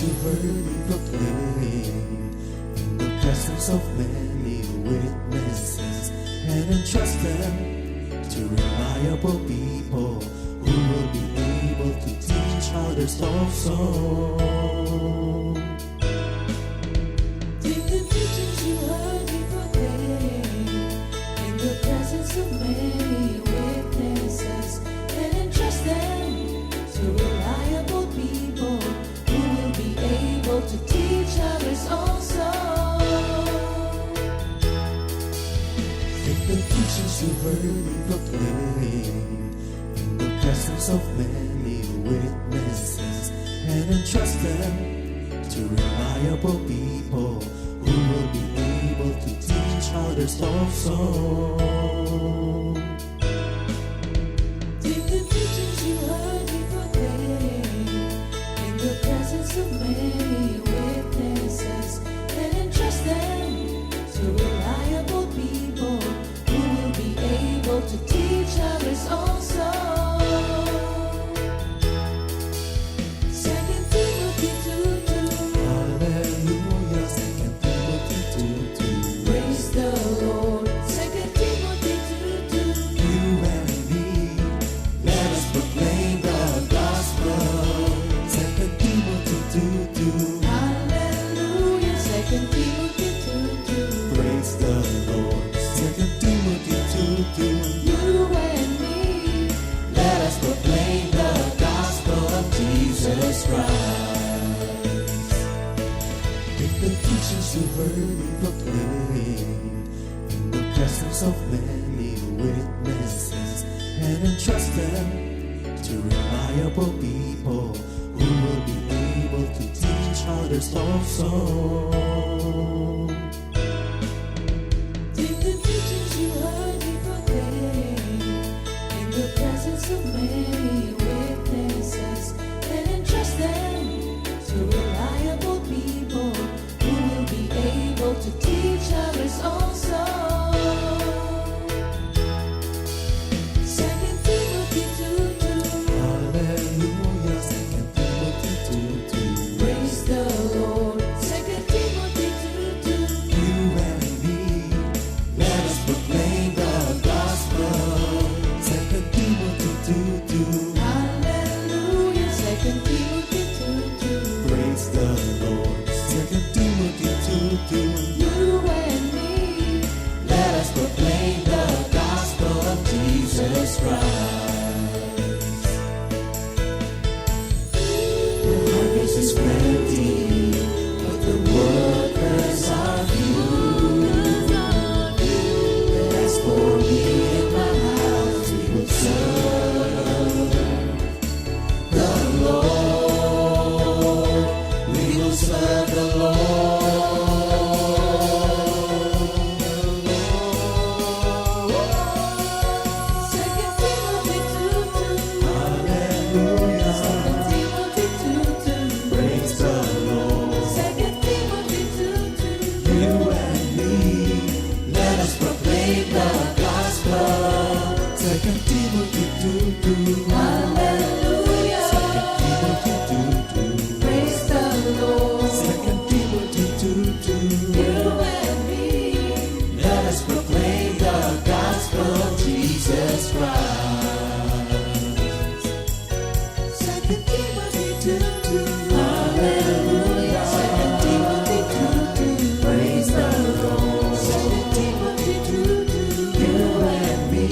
you heard me proclaim in the presence of many witnesses, and entrust them to reliable people who will be able to teach others also. Take the teachings you heard me proclaim in the presence of many witnesses, and entrust them to reliable people who will be able to teach others also. Take the teachings you heard me proclaim in the presence of many witnesses, and entrust them to reliable people who will be able to teach others also. Take the teachings you heard me proclaim in the presence of many witnesses, and entrust them to reliable people who will be able to teach others also. 2 Timothy 2:2. Hallelujah, 2 Timothy 2:2. Praise the Lord. 2 Timothy 2:2. You and me, let us proclaim the gospel. 2 Timothy 2:2. Hallelujah. 2 Timothy 2:2. Praise the Lord. 2 Timothy 2:2. You and me, Let us proclaim the gospel of Jesus Christ. Take the teachings you heard me proclaim in the presence of many witnesses, and entrust them to reliable people who will be able to teach others also. take the teachings you heard me proclaim in the presence of many witnesses, and entrust them to reliable people who will be able to teach others also. 2 Timothy 2:2. Hallelujah, 2 Timothy 2:2. Praise the Lord. 2 Timothy 2:2. You and me, let us proclaim the gospel. 2 Timothy 2:2. Hallelujah. 2 Timothy 2:2. Praise the Lord. 2 Timothy 2:2. You and me, Let us proclaim the gospel of Jesus Christ. The harvest is plenty, but the workers are few. As for me and my house, we will serve the Lord. We will serve the Lord. 2 Timothy 2:2. Hallelujah. 2 Timothy 2:2. Praise the Lord. 2 Timothy 2:2. You and me, let us proclaim the gospel. 2 Timothy 2:2. Hallelujah. 2 Timothy 2:2. Praise the Lord. 2 Timothy 2:2. You and me, Let us proclaim the gospel of Jesus Christ. 2 Timothy 2:2. Hallelujah. 2 Timothy 2:2. Praise the Lord. 2 Timothy 2:2. You and me,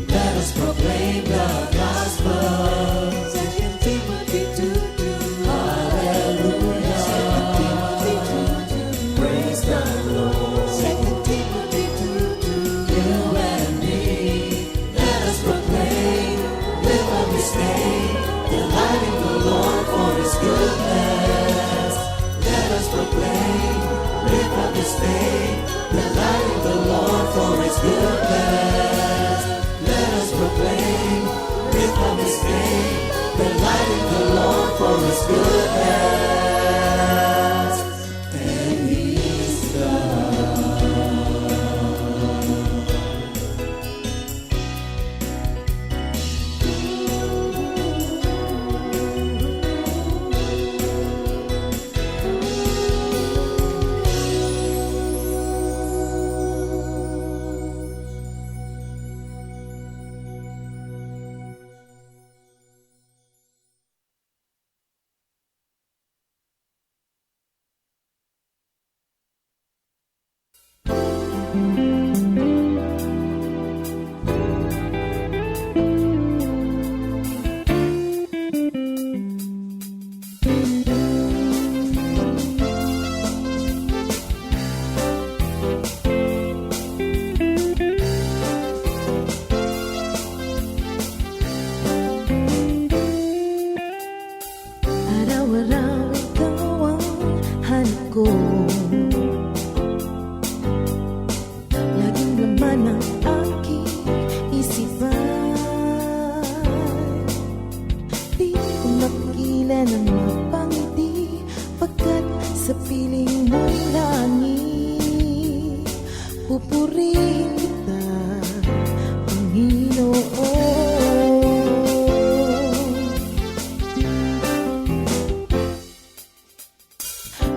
let us proclaim the gospel. 2 Timothy 2:2. Hallelujah. 2 Timothy 2:2. Praise the Lord. 2 Timothy 2:2. You and me, let us proclaim, live on this day, delighting the Lord for His goodness. Let us proclaim, live on this day, delighting the Lord for His goodness. Let us proclaim, live on this day, delighting the Lord for His goodness. And He's God. dakilan ng mapangiti, pagkat sa piling mo'y langit. Pupurihin kita, Panginoon.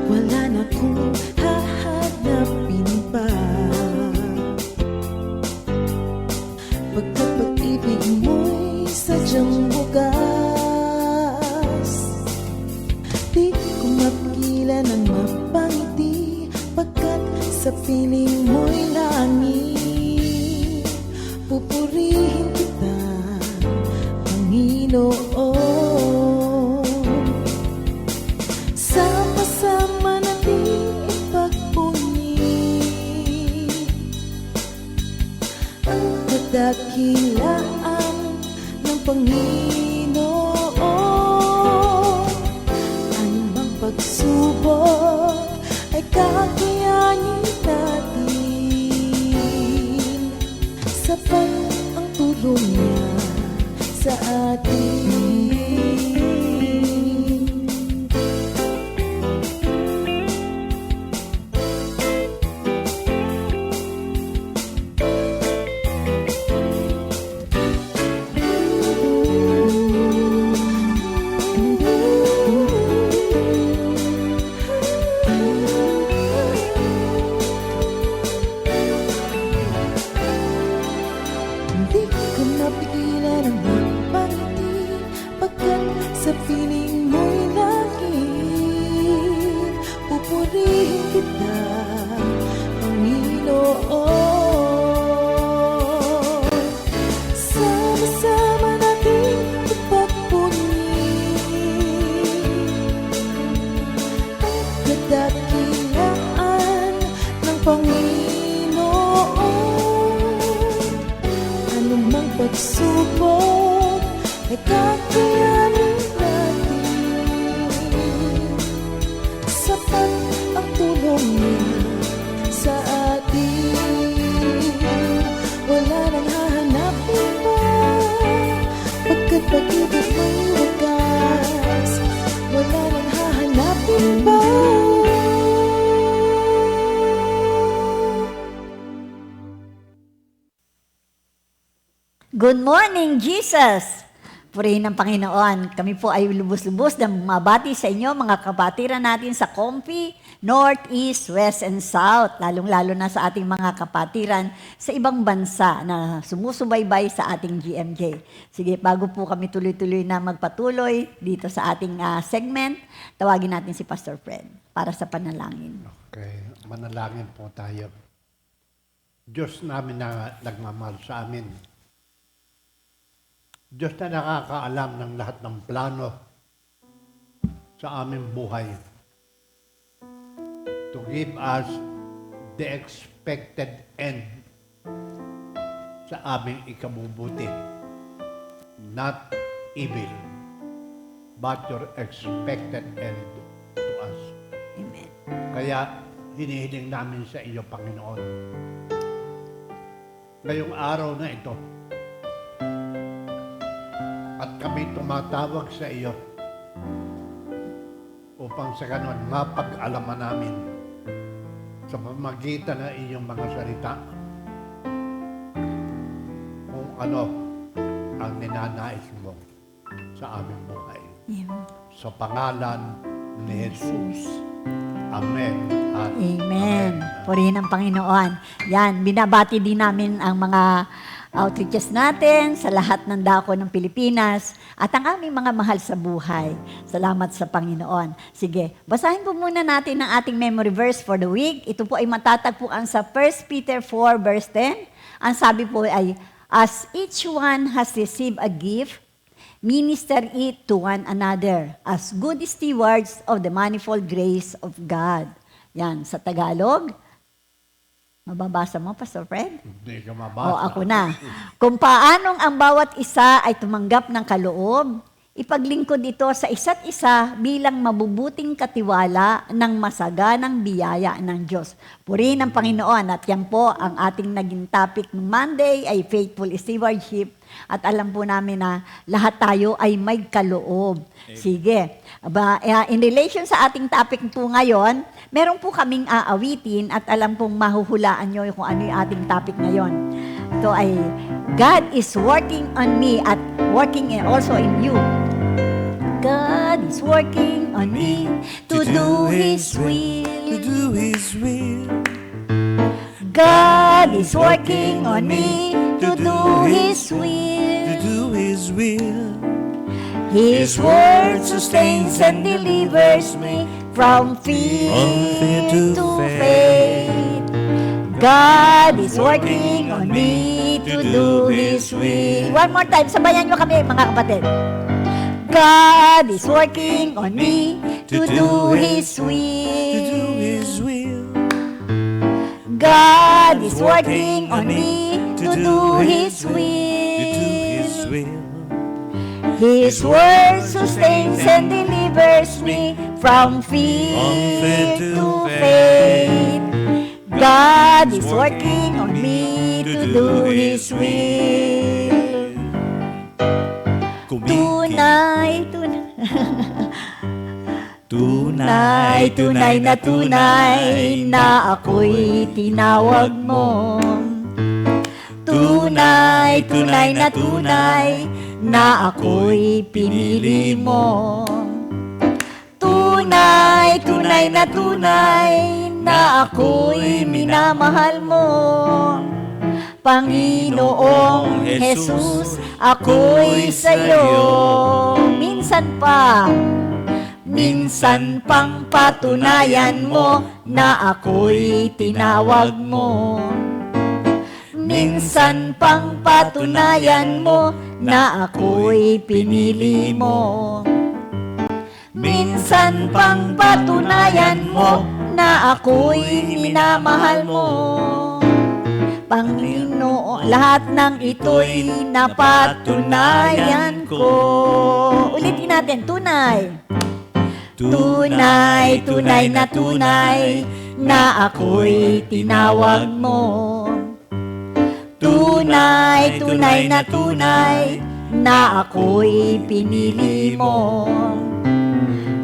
Wala na kong hahanapin pa, pagkat pag-ibig mo'y sadyang bukas. Di ko mapigilan ang mapangiti, pagkat sa piling mo'y langit. Pupurihin kita, Panginoon. Sama-sama nating ipagpuni ang kadakilaan ng Panginoon. Anumang pagsubok ay kakayanin natin, sapat ang tulong niya sa atin. Hindi ko mapigilan ang magpangiti, pagkat sa piling mo'y langit. Pupurihin kita, Panginoon. Sama-sama natin ipagpuni ang kadakilaan ng Panginoon. Anumang pagsubok ay kakayanin natin, sapat ang tulong niya sa atin. Wala nang hahanapin pa, pagkat pag-ibig mo'y wagas. Wala nang hahanapin pa. Good morning, Jesus! Purihin ng Panginoon. Kami po ay lubos-lubos na mabati sa inyo, mga kapatiran natin sa Comfy, North, East, West, and South. Lalong-lalo na sa ating mga kapatiran sa ibang bansa na sumusubaybay sa ating GMJ. Sige, bago po kami tuloy-tuloy na magpatuloy dito sa ating segment, tawagin natin si Pastor Fred para sa panalangin. Okay, manalangin po tayo. Diyos namin na nagmamahal sa amin. Diyos na nakakaalam ng lahat ng plano sa aming buhay. To give us the expected end sa aming ikabubuti. Not evil, but your expected end to us. Amen. Kaya hinihiling namin sa iyo, Panginoon. Ngayong araw na ito, at kami tumatawag sa iyo upang sa ganon mapag-alaman namin sa pamagitan ng iyong mga salita kung ano ang ninanais mo sa aming buhay. Amen. Sa pangalan ni Jesus. Amen at Amen. Purihin ng Panginoon. Yan, binabati din namin ang mga outreaches natin sa lahat ng dako ng Pilipinas at ang aming mga mahal sa buhay. Salamat sa Panginoon. Sige, basahin po muna natin ang ating memory verse for the week. Ito po ay matatagpuan sa 1 Peter 4 verse 10. Ang sabi po ay, as each one has received a gift, minister it to one another as good stewards of the manifold grace of God. Yan, sa Tagalog. Mababasa mo, Pastor Fred? hindi ka O, mabasa. ako na. Kung paanong ang bawat isa ay tumanggap ng kaloob, ipaglingkod ito sa isa't isa bilang mabubuting katiwala ng masaganang biyaya ng Diyos. Purihin ng Panginoon. At yan po ang ating naging topic ng Monday ay faithful stewardship At alam po namin na lahat tayo ay may kaloob. Sige. In relation sa ating topic po ngayon, meron po kaming aawitin at alam pong mahuhulaan nyo kung ano yung ating topic ngayon. Ito ay, God is working on me at working also in you. God is working on me to do His will. To do His will. God is working on me to do His will. To do His will. His word sustains and delivers me from fear to faith. God is working on me to do His will. One more time, sabayan nyo kami mga kapatid. God is working on me to do His To do will. His will. God is working on me to do His To do His will. will. His word sustains and delivers me from fear to faith. God is working on me to do His will. Tunay, tunay. Tunay, Tunay na tunay na ako'y tinawag mo. Tunay, tunay na tunay na ako'y pinili mo. Tunay, tunay na tunay na ako'y minamahal mo. Panginoong Jesus, ako'y sa'yo. Minsan pang patunayan mo na ako'y tinawag mo. Minsan pang patunayan mo na ako'y pinili mo. Minsan pang patunayan mo na ako'y minamahal mo. Panginoon, lahat ng ito'y napatunayan ko. Ulitin natin, tunay. Tunay, tunay na ako'y tinawag mo. Tunay, tunay na ako'y pinili mo.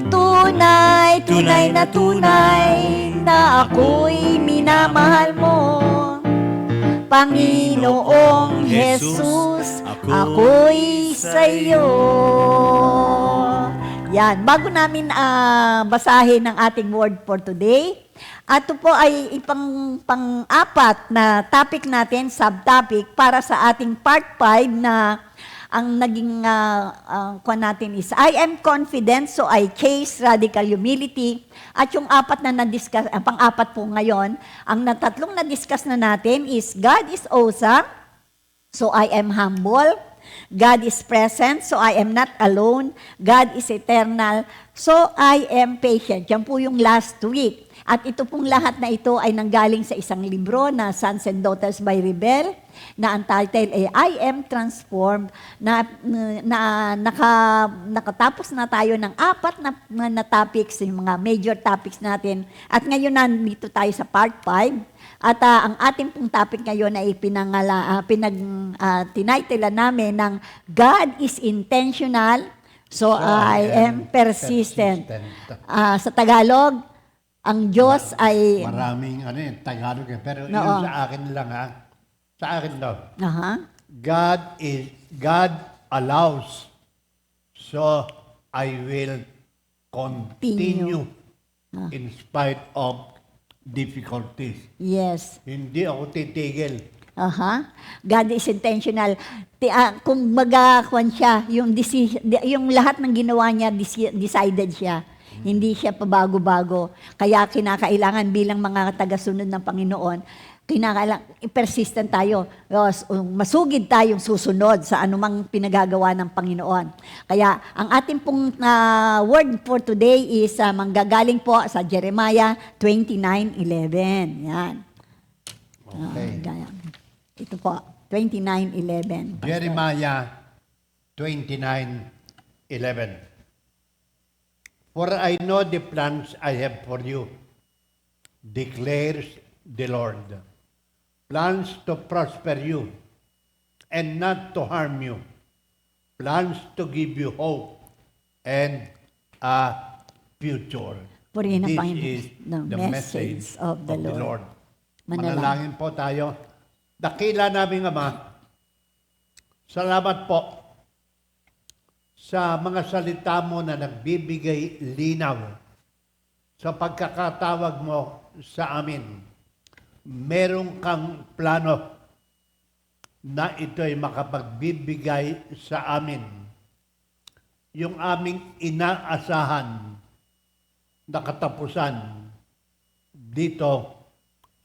Tunay, tunay na ako'y minamahal mo. Panginoong Jesus, ako'y sa'yo. Yan, bago namin basahin ang ating word for today, ito po ay pang-apat na topic natin, subtopic, para sa ating part 5 na ang naging kuwan natin is, I am confident, so I chase radical humility. At yung apat na na-discuss, pang-apat po ngayon, ang tatlong na-discuss na natin is, God is awesome, so I am humble. God is present, so I am not alone. God is eternal, so I am patient. Yan po yung last week. At ito pong lahat na ito ay nanggaling sa isang libro na Sons and Daughters by Rebel, na ang title ay I Am Transformed, nakatapos na tayo ng apat na topics, yung mga major topics natin. At ngayon nandito tayo sa part 5. At ang ating pong topic ngayon ay tinitila namin ng God is intentional, so I am persistent. Sa Tagalog, ang Diyos ay... Maraming Tagalog pero Oo. yun sa akin lang Sa akin daw. Aha. God allows, so I will continue in spite of difficulties. Yes. Hindi ako titigil. Aha. God is intentional. Kung magakakuan siya, yung lahat ng ginawa niya, decided siya. Hindi siya pabago-bago. Kaya kinakailangan bilang mga tagasunod ng Panginoon, persistent tayo. Masugid tayong susunod sa anumang pinagagawa ng Panginoon. Kaya ang ating pong word for today is manggagaling po sa Jeremiah 29:11. Yan. Okay. Ito po, 29:11. Jeremiah 29:11. For I know the plans I have for you, declares the Lord. Plans to prosper you and not to harm you. Plans to give you hope and a future. Purihin ang This Panginoon. is The the message of the Lord. Manalangin. Manalangin po tayo. Dakila naming Ama, salamat po sa mga salita mo na nagbibigay linaw sa pagkakatawag mo sa amin. Meron kang plano na ito'y makapagbibigay sa amin. Yung aming inaasahan na katapusan dito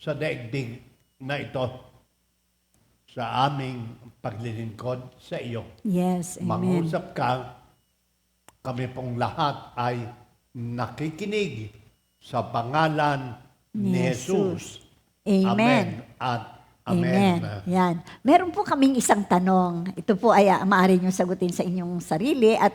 sa daigdig na ito sa aming paglilingkod sa iyo. Yes, amen. Mangusap ka, kami pong lahat ay nakikinig sa pangalan ni Jesus. Amen. At amen. Yan. Meron po kaming isang tanong. Ito po ay maaari nyo sagutin sa inyong sarili at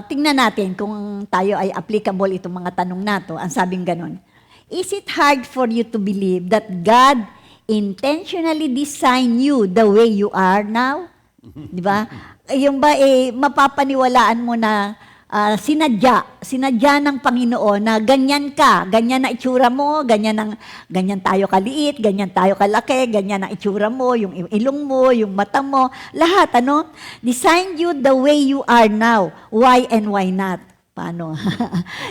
tingnan natin kung tayo ay applicable itong mga tanong nato. Ang sabing ganon. Is it hard for you to believe that God intentionally designed you the way you are now? Di ba? Yung ba mapapaniwalaan mo na sinadya ng Panginoon na ganyan ka, ganyan na itsura mo, ganyan tayo kaliit, ganyan tayo kalaki, ganyan na itsura mo, yung ilong mo, yung mata mo, lahat, designed you the way you are now. Why and why not? Paano?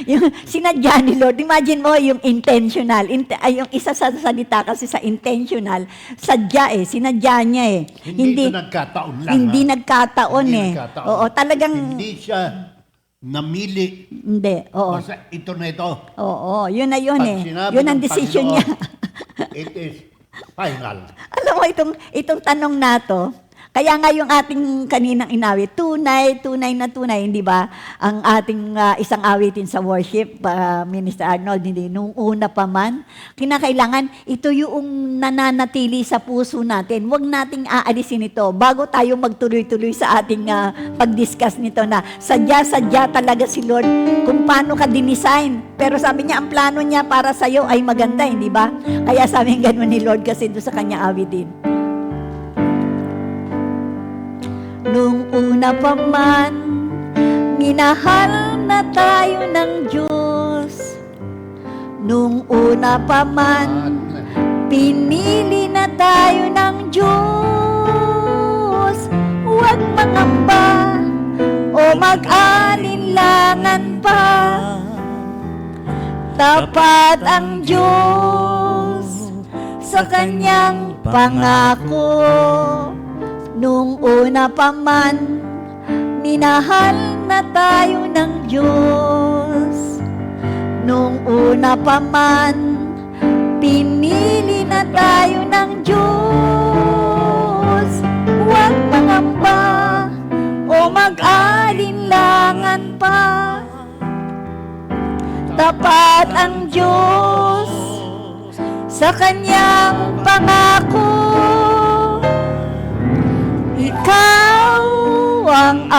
Yung sinadya ni Lord, imagine mo yung intentional, yung isa sa salita kasi sa intentional, sadya sinadya niya Hindi ito nagkataon lang. Hindi nagkataon Hindi nagkataon. Oo, talagang Hindi siya namili. hindi, oo. Basta ito na ito. Oo, yun na yun Pag sinabi Yun ang ng decision Panginoon, niya. It is final. Alam mo, itong tanong na to, kaya nga yung ating kaninang inawit, tunay na tunay, hindi ba? Ang ating isang awitin sa worship, Minister Arnold, hindi, nung una pa man, kinakailangan, ito yung nananatili sa puso natin. Huwag nating aalisin ito bago tayo magtuloy-tuloy sa ating pag-discuss nito na sadya talaga si Lord kung paano ka dinisign. Pero sabi niya, ang plano niya para sa'yo ay maganda, hindi ba? Kaya sabi ganun ni Lord kasi doon sa kanya awitin. Nung una pa man, minahal na tayo ng Diyos. Nung una pa man, pinili na tayo ng Diyos. Huwag mangamba o mag-alinlangan pa. Tapat ang Diyos sa kanyang pangako. Nung una pa man, minahal na tayo ng Diyos. Nung una pa man, pinili na tayo ng Diyos. Huwag mangamba o mag-alinlangan pa. Tapat ang Diyos sa kanyang pangako. Ikaw ang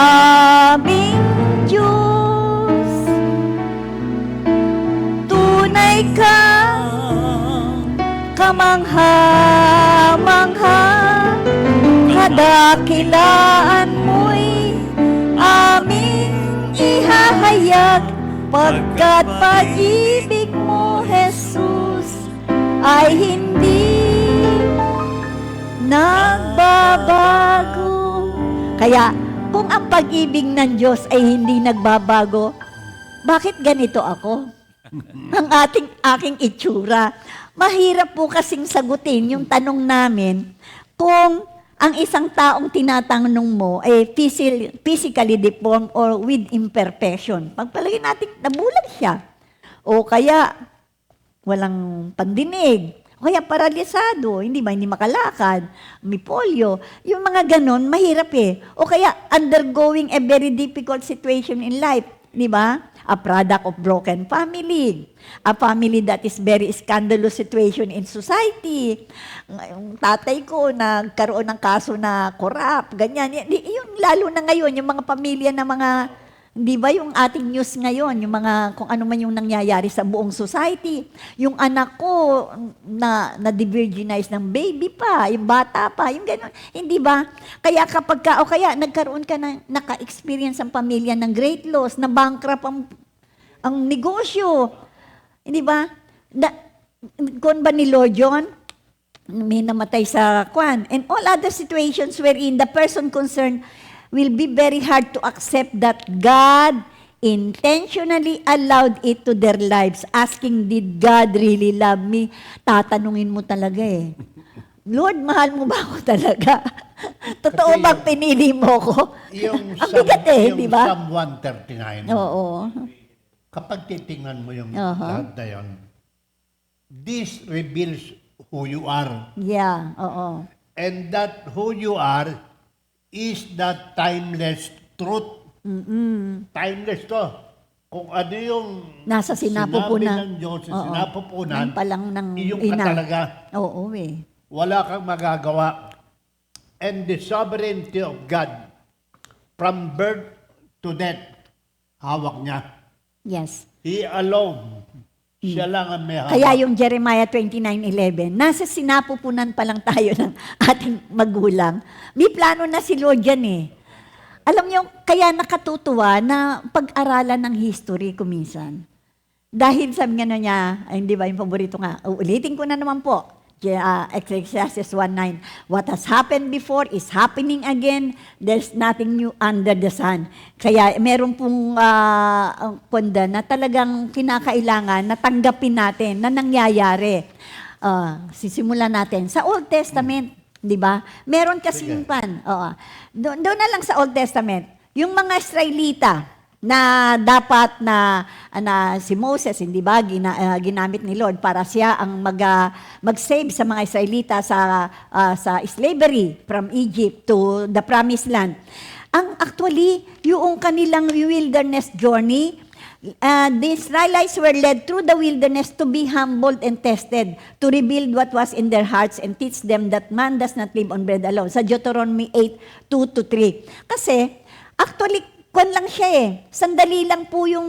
aming Diyos. Tunay ka, kamangha-mangha. Kadakilaan mo'y aming ihahayag, pagkat pag-ibig mo, Jesus, ay hindi nagbabago. Kaya, kung ang pag-ibig ng Diyos ay hindi nagbabago, bakit ganito ako? Ang aking itsura. Mahirap po kasing sagutin yung tanong namin kung ang isang taong tinatanong mo ay physically deformed or with imperfection. Pagpalagay natin, nabulag siya. O kaya, walang pandinig. O kaya paralisado, hindi makalakad, may polio. Yung mga ganon, mahirap O kaya undergoing a very difficult situation in life, di ba? A product of broken family. A family that is very scandalous situation in society. Yung tatay ko nagkaroon ng kaso na corrupt, ganyan. Yung lalo na ngayon, yung mga pamilya na mga Hindi ba yung ating news ngayon, yung mga kung ano man yung nangyayari sa buong society, yung anak ko na-virginize ng baby pa, yung bata pa, yung gano'n. Hindi ba? Kaya kapag o kaya nagkaroon ka na, naka-experience ang pamilya ng great loss, na bankrupt ang negosyo. Hindi ba? Kung ba ni Lord John, may namatay sa kwan. And all other situations wherein the person concerned will be very hard to accept that God intentionally allowed it to their lives. Asking, did God really love me? Tatanungin mo talaga eh. Lord, mahal mo ba ako talaga? Totoo Kasi bang pinili mo ko? Yung Ang bigat eh, di ba? Psalm 139, Oo. kapag titingnan mo yung Uh-huh. lahat na yun, this reveals who you are. Yeah, oo. And that who you are is the timeless truth. Timeless to. Kung ano yung Nasa sinapupunan. sinabi ng Diyos, Oo. sinapupunan, Yan pa lang ng iyong ina. ka talaga. Oo eh. Wala kang magagawa. And the sovereignty of God, from birth to death, hawak niya. Yes. He alone. Siya lang ang may hawak. Kaya yung Jeremiah 29:11, nasa sinapupunan pa lang tayo ng ating magulang. May plano na si Lord dyan eh. Alam niyo, kaya nakatutuwa na pag-aralan ng history kuminsan. Dahil sabi nga niya, ay, hindi ba yung paborito nga, ulitin ko na naman po, Ecclesiastes 1:9, what has happened before is happening again, there's nothing new under the sun. Kaya meron pong konda na talagang kinakailangan na tanggapin natin na nangyayari. Sisimulan natin sa Old Testament, di ba? Meron kasing doon na lang sa Old Testament, yung mga Israelita na dapat na si Moses, hindi ba, ginamit ni Lord para siya ang mag-save sa mga Israelita sa slavery from Egypt to the Promised Land. Ang actually, yung kanilang wilderness journey, the Israelites were led through the wilderness to be humbled and tested, to rebuild what was in their hearts and teach them that man does not live on bread alone. Sa Deuteronomy 8:2-3. Kasi, actually, kwan lang siya eh. Sandali lang po yung,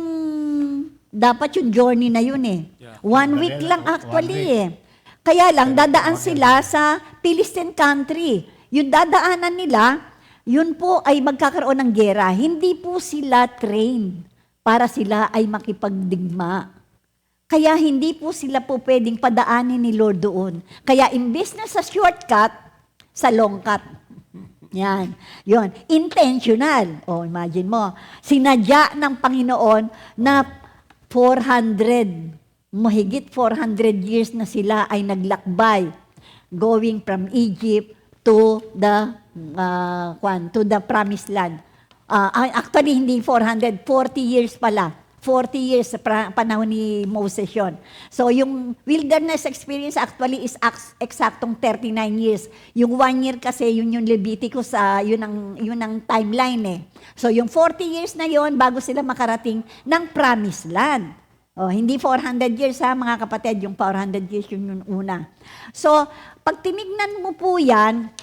dapat yung journey na yun eh. Yeah. 1 week lang actually 1 week. eh. Kaya lang, dadaan sila sa Philistine country. Yung dadaanan nila, yun po ay magkakaroon ng gera. Hindi po sila trained para sila ay makipagdigma. Kaya hindi po sila po pwedeng padaanin ni Lord doon. Kaya imbes na sa shortcut, sa long cut. Yan. Yun. Intentional. Imagine mo. Sinadya ng Panginoon na mahigit 400 years na sila ay naglakbay going from Egypt to the Promised Land. Actually, hindi 400, 40 years pala. 40 years sa panahon ni Moses yun. So, yung wilderness experience actually is eksaktong 39 years. Yung 1 year kasi, yun yung Leviticus, yun ang timeline eh. So, yung 40 years na yun, bago sila makarating ng Promised Land. Hindi 400 years mga kapatid, yung 400 years yun una. So, pag tinignan mo po yan,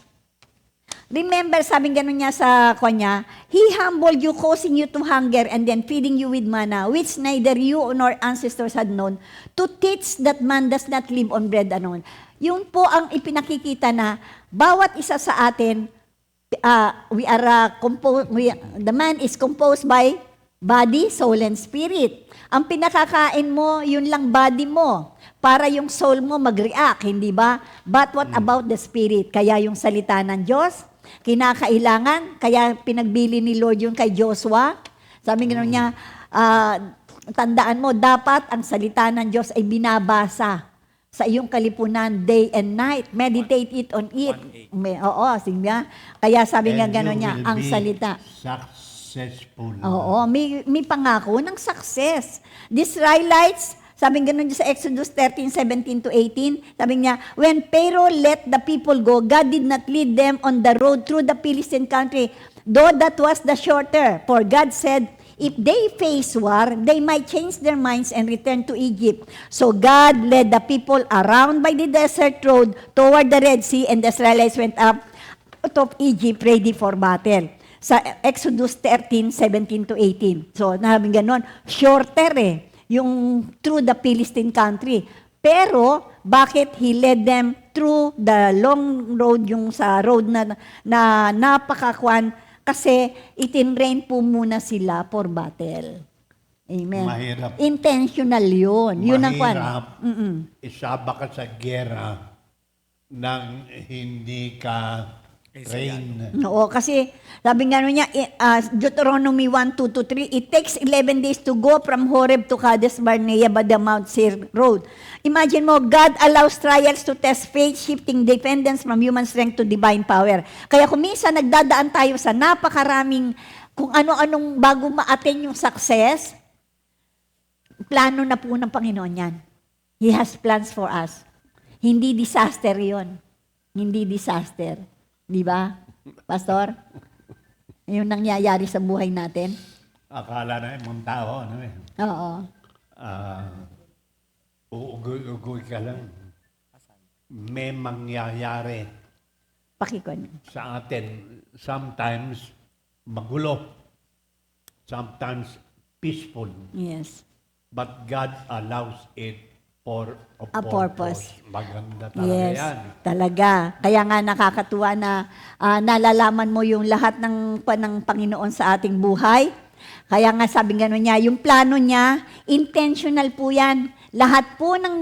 remember, sabing gano'n niya sa kanya, He humbled you, causing you to hunger, and then feeding you with manna, which neither you nor ancestors had known, to teach that man does not live on bread alone. Yun po ang ipinakikita na bawat isa sa atin, the man is composed by body, soul, and spirit. Ang pinakakain mo, yun lang body mo. Para yung soul mo mag-react, hindi ba? But what about the spirit? Kaya yung salita ng Diyos, kinakailangan, kaya pinagbili ni Lord yun kay Joshua. Sabi gano'n niya, tandaan mo, dapat ang salita ng Diyos ay binabasa sa iyong kalipunan day and night. Meditate it on it. Oo, sige nga. Kaya sabi nga gano'n niya, ang salita. Successful. Oo, may pangako ng success. The Israelites, sabi nga nun sa Exodus 13:17-18, sabi niya, when Pharaoh let the people go, God did not lead them on the road through the Philistine country, though that was the shorter. For God said, if they face war, they might change their minds and return to Egypt. So God led the people around by the desert road toward the Red Sea, and the Israelites went up out of Egypt ready for battle. Sa Exodus 13:17 to 18. So, namin ganon, shorter yung through the Philistine country. Pero, bakit he led them through the long road, yung sa road na napakakwan, kasi itinrain po muna sila for battle. Amen. Mahirap. Intentional yun. Yun ang kwan. Mahirap isaba ka sa gera nang hindi ka train. Oo, kasi sabi nga niya, Deuteronomy 1:2-3, it takes 11 days to go from Horeb to Kadesh Barnea by the Mount Seir road. Imagine mo, God allows trials to test faith, shifting dependence from human strength to divine power. Kaya kung minsan nagdadaan tayo sa napakaraming kung ano-anong bago ma-attain yung success, plano na po ng Panginoon yan. He has plans for us. Hindi disaster yon. Hindi disaster. Di ba, Pastor? Yung nangyayari sa buhay natin. Akala na yung tao, Oo. Uugoy-ugoy ka lang. May mangyayari Pakikon. sa atin. Sometimes magulo. Sometimes peaceful. Yes. But God allows it for A purpose. Maganda talaga Yes, yan. talaga. Kaya nga nakakatuwa na nalalaman mo yung lahat ng Panginoon sa ating buhay. Kaya nga sabi gano'n niya, yung plano niya, intentional po yan. Lahat po ng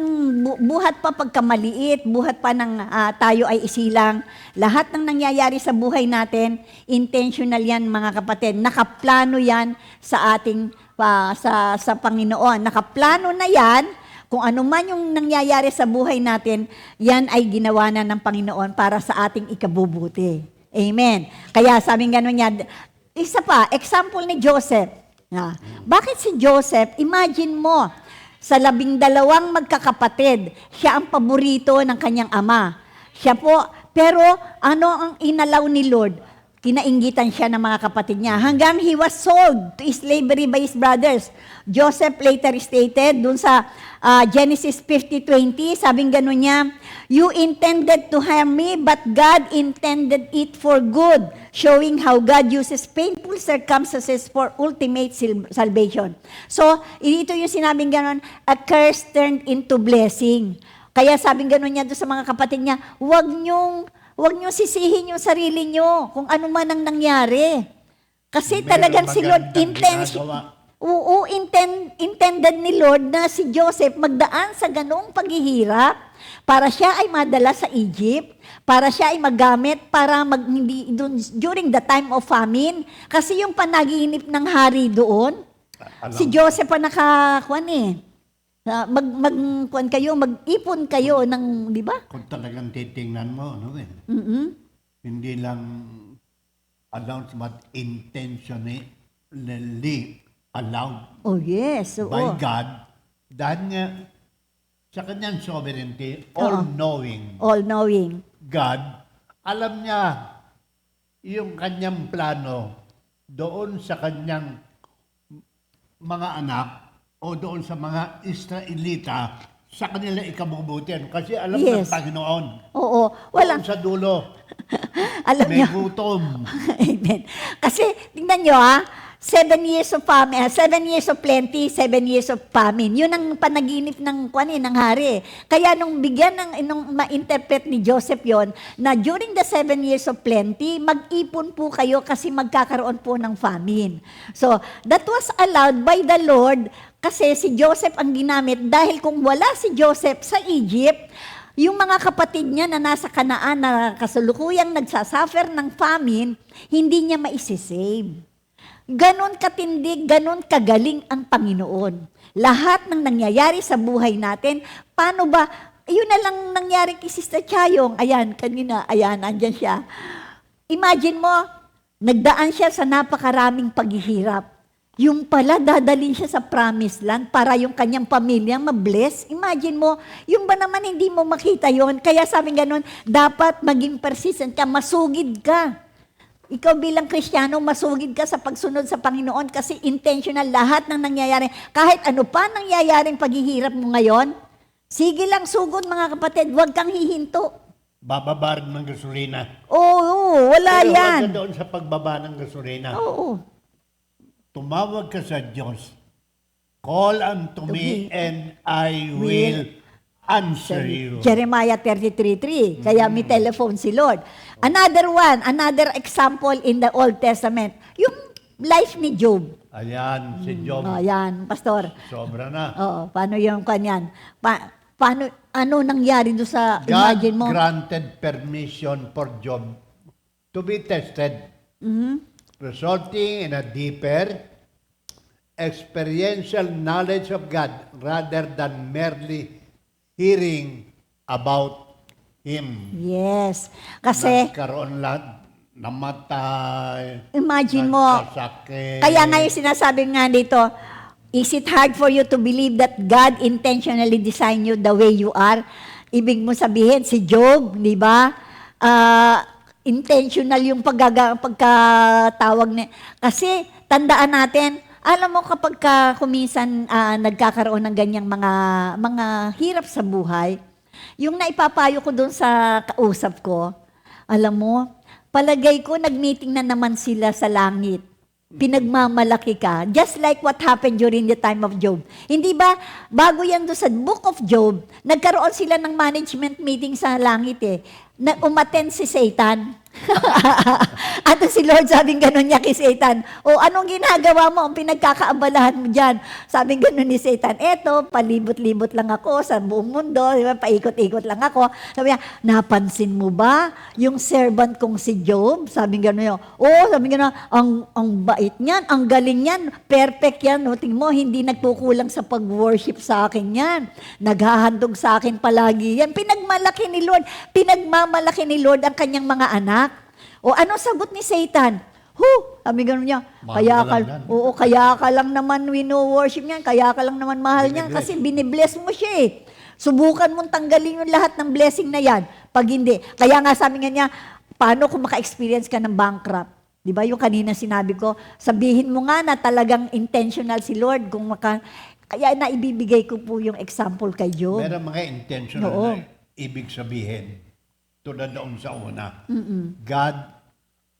buhat pa pagkamaliit, buhat pa ng tayo ay isilang, lahat ng nangyayari sa buhay natin, intentional yan mga kapatid. Nakaplano yan sa ating, sa Panginoon. Nakaplano na yan. Kung ano man yung nangyayari sa buhay natin, yan ay ginawa na ng Panginoon para sa ating ikabubuti. Amen. Kaya sabi gano'n niya, isa pa, example ni Joseph. Bakit si Joseph? Imagine mo, sa 12 magkakapatid, siya ang paborito ng kanyang ama. Siya po, pero ano ang inalaw ni Lord? Kinainggitan siya ng mga kapatid niya. Hanggang he was sold to slavery by his brothers. Joseph later stated, dun sa Genesis 50:20, sabing gano'n niya, you intended to harm me, but God intended it for good, showing how God uses painful circumstances for ultimate salvation. So, ito yung sinabing gano'n, a curse turned into blessing. Kaya sabing gano'n niya doon sa mga kapatid niya, huwag niyong sisihin yung sarili niyo kung ano man ang nangyari. Kasi Meron talagang si Lord magandang ginagawa. intended ni Lord na si Joseph magdaan sa ganoong paghihirap para siya ay madala sa Egypt, para siya ay magamit para during the time of famine. Kasi yung panaginip ng hari doon, si Joseph pa nakakuan mag-ipon kayo ng, di ba? Kung talagang titingnan mo, hindi lang announced but intentionally allowed Oh yes, oo. by God dahil nga sa kanyang sovereignty, all-knowing All-knowing. God, alam niya yung kanyang plano doon sa kanyang mga anak o doon sa mga Israelita sa kanila ikabubutin. Kasi alam ng Yes. Panginoon, Oo, doon sa dulo, alam may niyo. gutom. Amen. Kasi, tingnan nyo 7 years of famine, 7 years of plenty, 7 years of famine. Yun ang panaginip ng hari. Kaya nung nung ma-interpret ni Joseph yon na during the 7 years of plenty, mag-ipon po kayo kasi magkakaroon po ng famine. So, that was allowed by the Lord kasi si Joseph ang ginamit dahil kung wala si Joseph sa Egypt, yung mga kapatid niya na nasa Kanaan na kasalukuyang nagsasuffer ng famine, hindi niya maisisave. Ganon katindig, ganon kagaling ang Panginoon. Lahat ng nangyayari sa buhay natin, paano ba, yun na lang nangyari kay Sister Chayong. Ayan, kanina, andyan siya. Imagine mo, nagdaan siya sa napakaraming paghihirap. Yung pala, dadalhin siya sa promised land para yung kanyang pamilya mabless. Imagine mo, yung ba naman hindi mo makita yon? Kaya sabi ganon, dapat maging persistent ka, masugid ka. Ikaw bilang Kristiyano, masugid ka sa pagsunod sa Panginoon kasi intentional lahat ng nangyayari. Kahit ano pa nangyayaring paghihirap mo ngayon, sige lang sugod mga kapatid, huwag kang hihinto. Bababar ng gasolina. Oo, Oo, wala Pero yan. huwag ka doon sa pagbaba ng gasolina. Oo. Tumawag ka sa Diyos. Call unto me and I will answer you. Jeremiah 33:3. Kaya may telephone si Lord. Another one, another example in the Old Testament, yung life ni Job. Ayan, si Job. Ayan, pastor. Sobra na. Oo, paano yung kanyan? Paano, ano nangyari doon sa, God imagine mo? granted permission for Job to be tested, resulting in a deeper experiential knowledge of God rather than merely hearing about Him. Yes. Kasi, Nagkaroon lahat, namatay, imagine mo, nagkasakit. kaya nga yung sinasabi nga dito, is it hard for you to believe that God intentionally designed you the way you are? Ibig mo sabihin, si Job, di ba? Intentional yung pagkatawag niya. Kasi, tandaan natin, alam mo kapag kuminsan nagkakaroon ng ganyang mga hirap sa buhay, yung naipapayo ko doon sa kausap ko, alam mo, palagay ko nag-meeting na naman sila sa langit. Pinagmamalaki ka. Just like what happened during the time of Job. Hindi ba, bago yan doon sa book of Job, nagkaroon sila ng management meeting sa langit eh. Umattend si Satan. At si Lord sabing gano'n niya kay Satan, o anong ginagawa mo, ang pinagkakaabalahan mo dyan? Sabing gano'n ni Satan, eto, palibot-libot lang ako sa buong mundo, di ba? Paikot-ikot lang ako. Sabi niya, napansin mo ba yung servant kong si Job? Sabing gano'n yun, sabing gano'n, ang bait niyan, ang galing niyan, perfect yan, no? Tingnan mo, hindi nagkukulang sa pag-worship sa akin yan. Naghahandog sa akin palagi yan. Pinagmamalaki ni Lord ang kanyang mga anak. O ano sagot ni Satan? Sabi ganun niya, kaya ka lang naman wino-worship niyan, kaya ka lang naman mahal niyan, kasi binibless mo siya eh. Subukan mong tanggalin yung lahat ng blessing na yan. Pag hindi, kaya nga sabi nga niya, paano kung maka-experience ka ng bankrupt? Di ba yung kanina sinabi ko, sabihin mo nga na talagang intentional si Lord, kaya naibibigay ko po yung example kay Job. Meron mga intentional Oo. na ibig sabihin, tulad doon sa una, God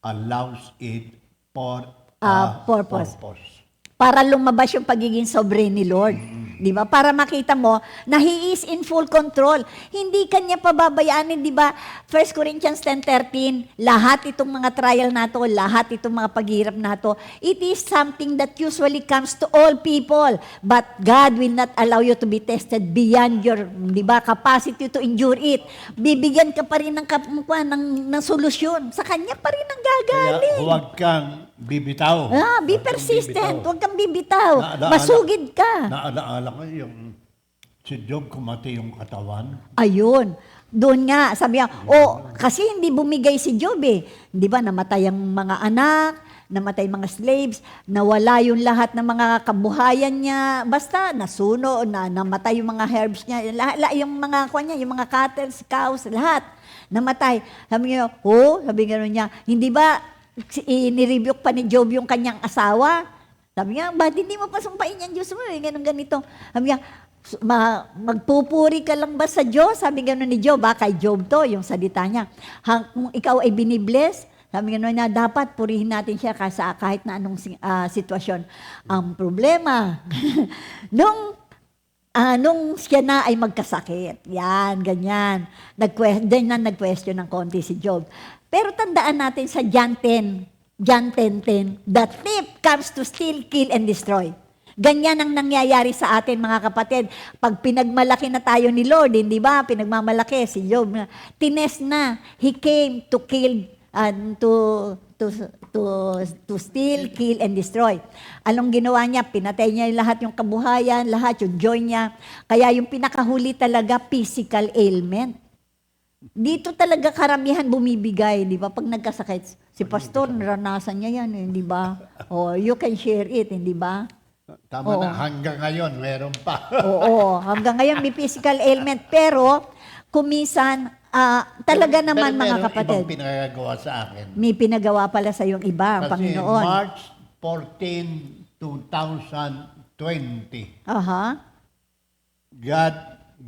allows it for a Purpose. purpose. Para lumabas yung pagiging sovereign ni Lord. Di ba? Para makita mo na He is in full control. Hindi kanya pababayaanin, di ba? 1 Corinthians 10:13, lahat itong mga trial nato, lahat itong mga paghirap nato, it is something that usually comes to all people. But God will not allow you to be tested beyond your, di ba, capacity to endure it. Bibigyan ka pa rin ng solusyon. Sa kanya pa rin ang Kaya gagaling. huwag kang bibitaw. Be Huwag kang persistent. bibitaw. Huwag kang bibitaw. Naalaala Masugid ka. ko yung si Job kumati yung katawan. Ayun. Doon nga, sabi niya, kasi hindi bumigay si Job eh. Di ba, namatay ang mga anak, namatay mga slaves, nawala yung lahat ng mga kabuhayan niya, basta nasuno, namatay yung mga herbs niya, yung mga niya, yung mga cattle, cows, lahat, namatay. Sabi niya, sabi niya, hindi ba, nirebuke pa ni Job yung kanyang asawa? Sabi niya, ba't hindi mo pasumpain yan Diyos mo? Ganito. Sabi niya, magpupuri ka lang ba sa Diyos? Sabi gano'n ni Job, kay Job to, yung salita niya. Kung ikaw ay binibless, sabi gano'n niya, dapat purihin natin siya kahit na anong sitwasyon. Ang problema, nung siya na ay magkasakit, yan, ganyan, nag-question ng konti si Job. Pero tandaan natin sa John 10:10, the thief comes to steal, kill, and destroy. Ganyan ang nangyayari sa atin, mga kapatid. Pag pinagmalaki na tayo ni Lord, hindi ba? Pinagmamalaki si Job. Tines na. He came to kill, to steal, kill, and destroy. Anong ginawa niya? Pinatay niya lahat yung kabuhayan, lahat yung joy niya. Kaya yung pinakahuli talaga, physical ailment. Dito talaga karamihan bumibigay, di ba? Pag nagkasakit, si pastor, naranasan niya yan, di ba? You can share it, hindi ba? Tama na, hanggang ngayon, meron pa. Oo, hanggang ngayon may physical ailment. Pero, kumisan, talaga naman mga kapatid. Ibang pinagagawa sa akin. May pinagawa pala sa yung iba, ang Kasi Panginoon. March 14, 2020, God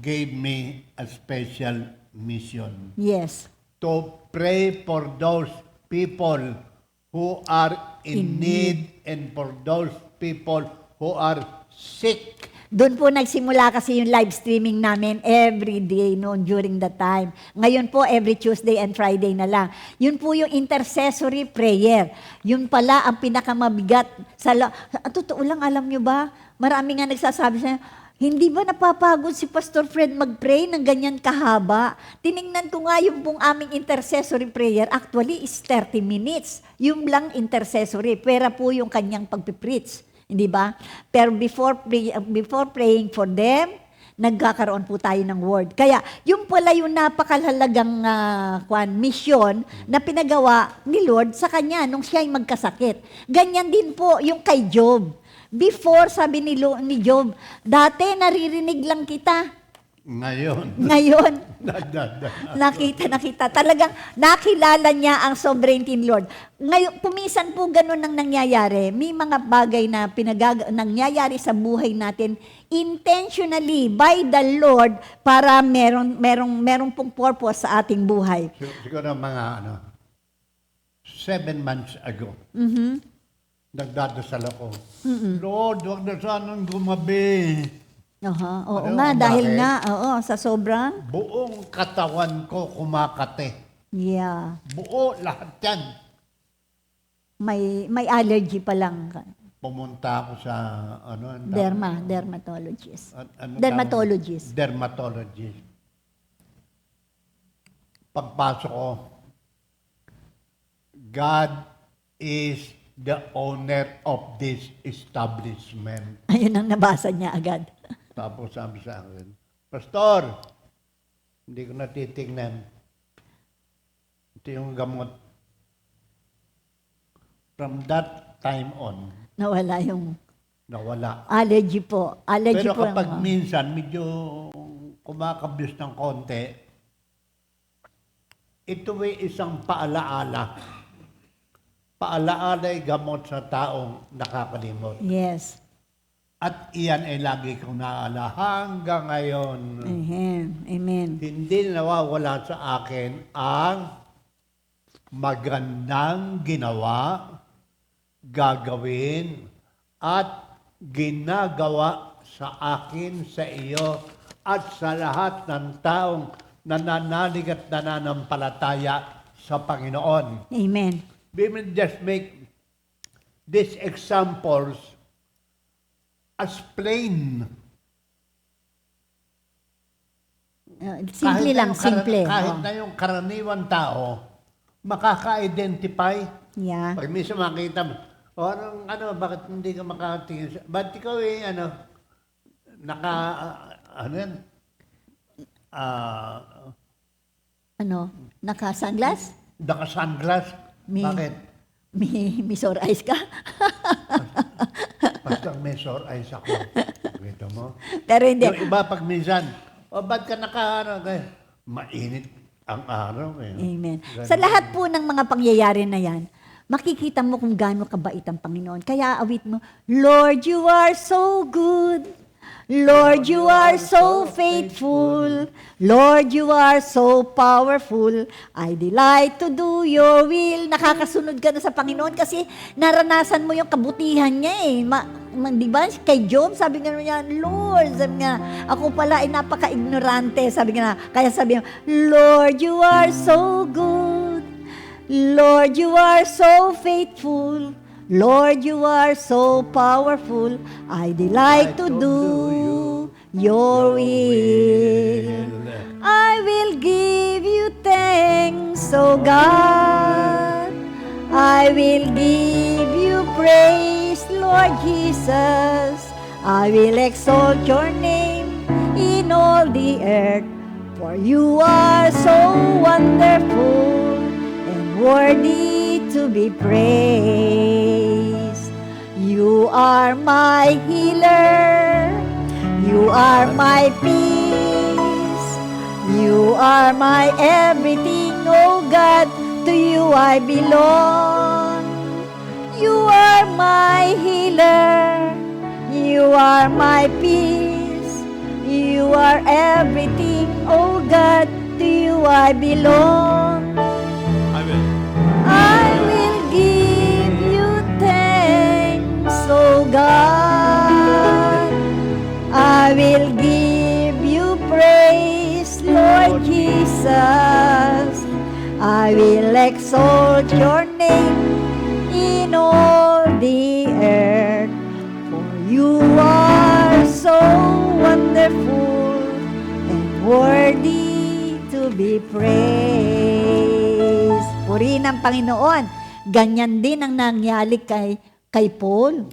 gave me a special mission Yes. to pray for those people who are in need and for those people who are sick. Doon po nagsimula kasi yung live streaming namin every day noon during that time. Ngayon po, every Tuesday and Friday na lang. Yun po yung intercessory prayer. Yun pala ang pinakamabigat. Totoo lang, alam nyo ba? Marami nga nagsasabi sa hindi ba napapagod si Pastor Fred mag-pray ng ganyan kahaba? Tiningnan ko nga yung pong aming intercessory prayer. Actually, is 30 minutes. Yung lang intercessory. Pera po yung kanyang pagpipreach. Hindi ba? Pero before praying for them, nagkakaroon po tayo ng word. Kaya, yung pala yung napakalalagang mission na pinagawa ni Lord sa kanya nung siya ay magkasakit. Ganyan din po yung kay Job. Before, sabi ni Job, dati naririnig lang kita. Ngayon, Nakita. Talagang nakilala niya ang sovereignty ni Lord. Ngayon, pumisan po ganun ang nangyayari. May mga bagay na nangyayari sa buhay natin intentionally by the Lord para merong pong purpose sa ating buhay. siguro mga 7 months ago, nagdadasal ako. Lord, huwag na sanang gumabi. Oo Ano, nga, dahil bakit? nga, sa sobrang, Buong katawan ko kumakate. yeah, Buo, lahat yan. may allergy pa lang. Pumunta ako sa, ang tawag? Dermatologist. Ano Dermatologist. Dermatologist. Pagpasok ko, God is the owner of this establishment. Ayun ang nabasa niya agad. Tapos sabi sa akin, Pastor, hindi ko natitignan. Ito yung gamot. From that time on, Nawala yung nawala. allergy po. Allergy Pero po. kapag minsan medyo kumakabyos ng konti, ito ay isang paalaala. Paalaala ay gamot sa taong nakakalimot. Yes. At iyan ay lagi kong naala hanggang ngayon. Amen. Hindi nawawala sa akin ang magandang ginawa, gagawin, at ginagawa sa akin, sa iyo, at sa lahat ng taong nananalig at nananampalataya sa Panginoon. Amen. We will just make these examples as plain. Simple lang, simple. Kahit Oh. na yung karaniwan tao, makaka-identify. Yeah. Pag minsan makita mo, bakit hindi ka makatingin? Ba't ikaw Naka-sunglass? naka-sunglass? Bakit? May sore eyes ka? Basta may sore eyes ako. Kita mo? Pero hindi. Yung iba pag minsan, ba't ka mainit ang araw eh. Amen. Ganun. Sa lahat po ng mga pangyayari na yan, makikita mo kung gaano kabait ang Panginoon. Kaya awit mo, Lord, you are so good. Lord, you are so faithful. Lord, you are so powerful. I delight to do your will. Nakakasunod ka na sa Panginoon kasi naranasan mo yung kabutihan niya eh. Di ba? Kay Job, sabi nga niya, Lord, sabi nga, ako pala ay napaka-ignorante. Sabi nga, kaya sabi niya, Lord, you are so good. Lord, you are so faithful. Lord, you are so powerful. I delight to do your will. I will give you thanks, O God. I will give you praise, Lord Jesus. I will exalt your name in all the earth. For you are so wonderful and worthy to be praised. You are my healer. You are my peace. You are my everything, oh God. To you I belong. You are my healer. You are my peace. You are everything, oh God. To you I belong. I will. I will give you thanks, O God. I will give you praise, Lord Jesus. I will exalt your name in all the earth. For you are so wonderful and worthy to be praised. Purihin ang Panginoon. Ganyan din ang nangyari kay Paul.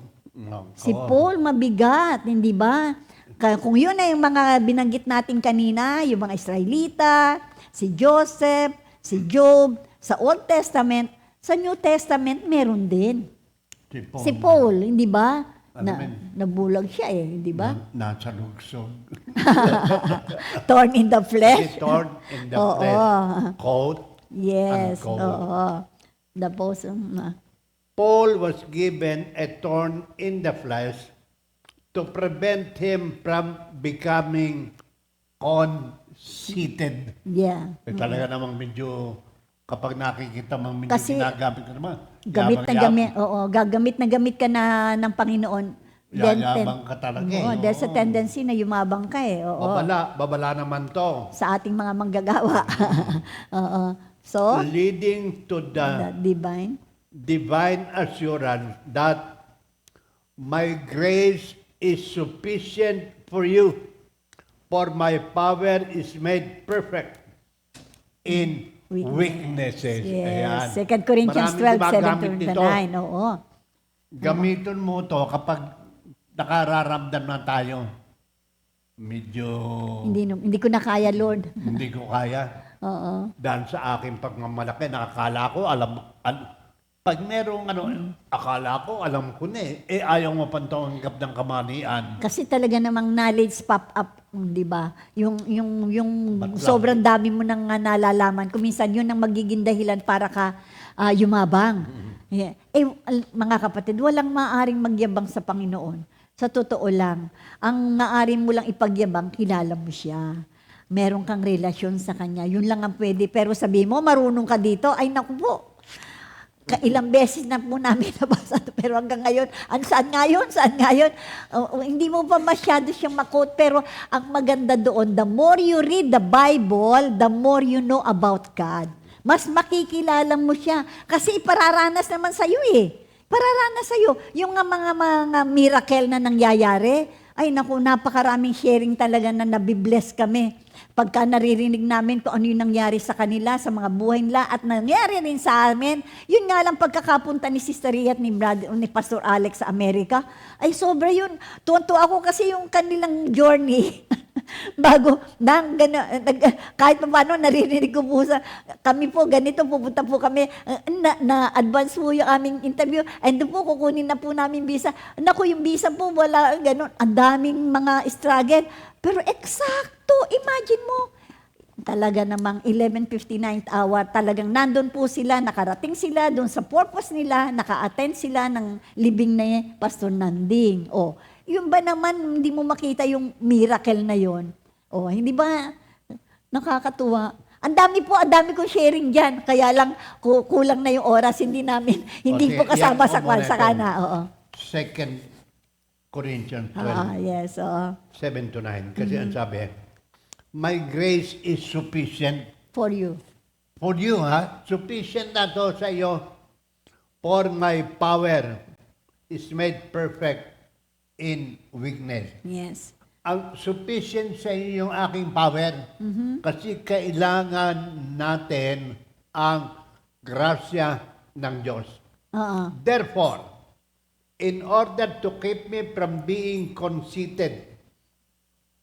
Si Paul mabigat, hindi ba? Kung yun ay yung mga binanggit natin kanina, yung mga Israelita, si Joseph, si Job, sa Old Testament, sa New Testament, meron din. Si Paul, hindi ba? Nabulag siya hindi ba? Nasa lugsog. Torn in the flesh. Si torn in the Oo. flesh. Coat. Yes, Uncold. oo. The bosom. Paul was given a thorn in the flesh to prevent him from becoming conceited. Yeah. Talaga namang medyo, kapag nakikita mang medyo Kasi, ginagamit ka naman. Gagamit na gamit ka na ng Panginoon. Yayabang ka talaga Oo, there's a tendency na yumabang ka Oo. Babala naman to. Sa ating mga manggagawa. Oo. So, Leading to the the divine assurance that my grace is sufficient for you, for my power is made perfect in weaknesses. Yes. Ayan. 2 Corinthians Maraming 12, 7 gumagamit to nito. 9. Oo. Gamitin mo to kapag nakararamdam na tayo. Medyo Hindi ko na kaya, Lord. hindi ko kaya. Oo. Dahil sa aking pagmamalaki, nakakala ko, pag merong akala ko, alam ko na ayaw mo pantanggap ng kamanian. Kasi talaga namang knowledge pop up, di ba? Yung Ba't lang? sobrang dami mo nang nalalaman. Kung minsan yun ang magiging dahilan para ka yumabang. Yeah. Mga kapatid, walang maaring magyabang sa Panginoon. Sa totoo lang, ang maaring mo lang ipagyabang, kilala mo siya. Meron kang relasyon sa Kanya. Yun lang ang pwede. Pero sabi mo, marunong ka dito, ay naku po. Ilang beses na po namin nabasa. Pero hanggang ngayon, saan ngayon? Hindi mo pa masyado siyang makot. Pero ang maganda doon, the more you read the Bible, the more you know about God. Mas makikilala mo siya. Kasi ipararanas naman sa'yo Pararanas sa'yo. Yung mga miracle na nangyayari, ay naku, napakaraming sharing talaga na nabibless kami. Pagka naririnig namin kung ano yung nangyari sa kanila, sa mga buhay nila, at nangyari rin sa amin, yun nga lang pagkakapunta ni Sister Ria at ni Pastor Alex sa Amerika, ay sobra yun. Tuwan-tuwa ako kasi yung kanilang journey, bago, kahit pa paano, naririnig ko po kami po, ganito, pupunta po kami, na-advance po yung aming interview, and doon po, kukunin na po namin visa. Naku, yung visa po, wala, ganun, ang daming mga struggle. Pero eksakto, imagine mo, talaga namang 11:59th hour, talagang nandun po sila, nakarating sila doon sa purpose nila, naka-attend sila ng libing na Pastor Nanding. Yun ba naman, hindi mo makita yung miracle na yon? Hindi ba nakakatuwa? Ang dami kong sharing dyan, kaya lang kulang na yung oras, hindi po kasama sa kana. 2 Corinthians 12, Yes, 7 to 9. Kasi ang sabi, my grace is sufficient for you. for you, Sufficient na to sa iyo. For my power is made perfect in weakness. Yes. Ang sufficient sa iyo yung aking power. Kasi kailangan natin ang grasya ng Diyos. Therefore, in order to keep me from being conceited,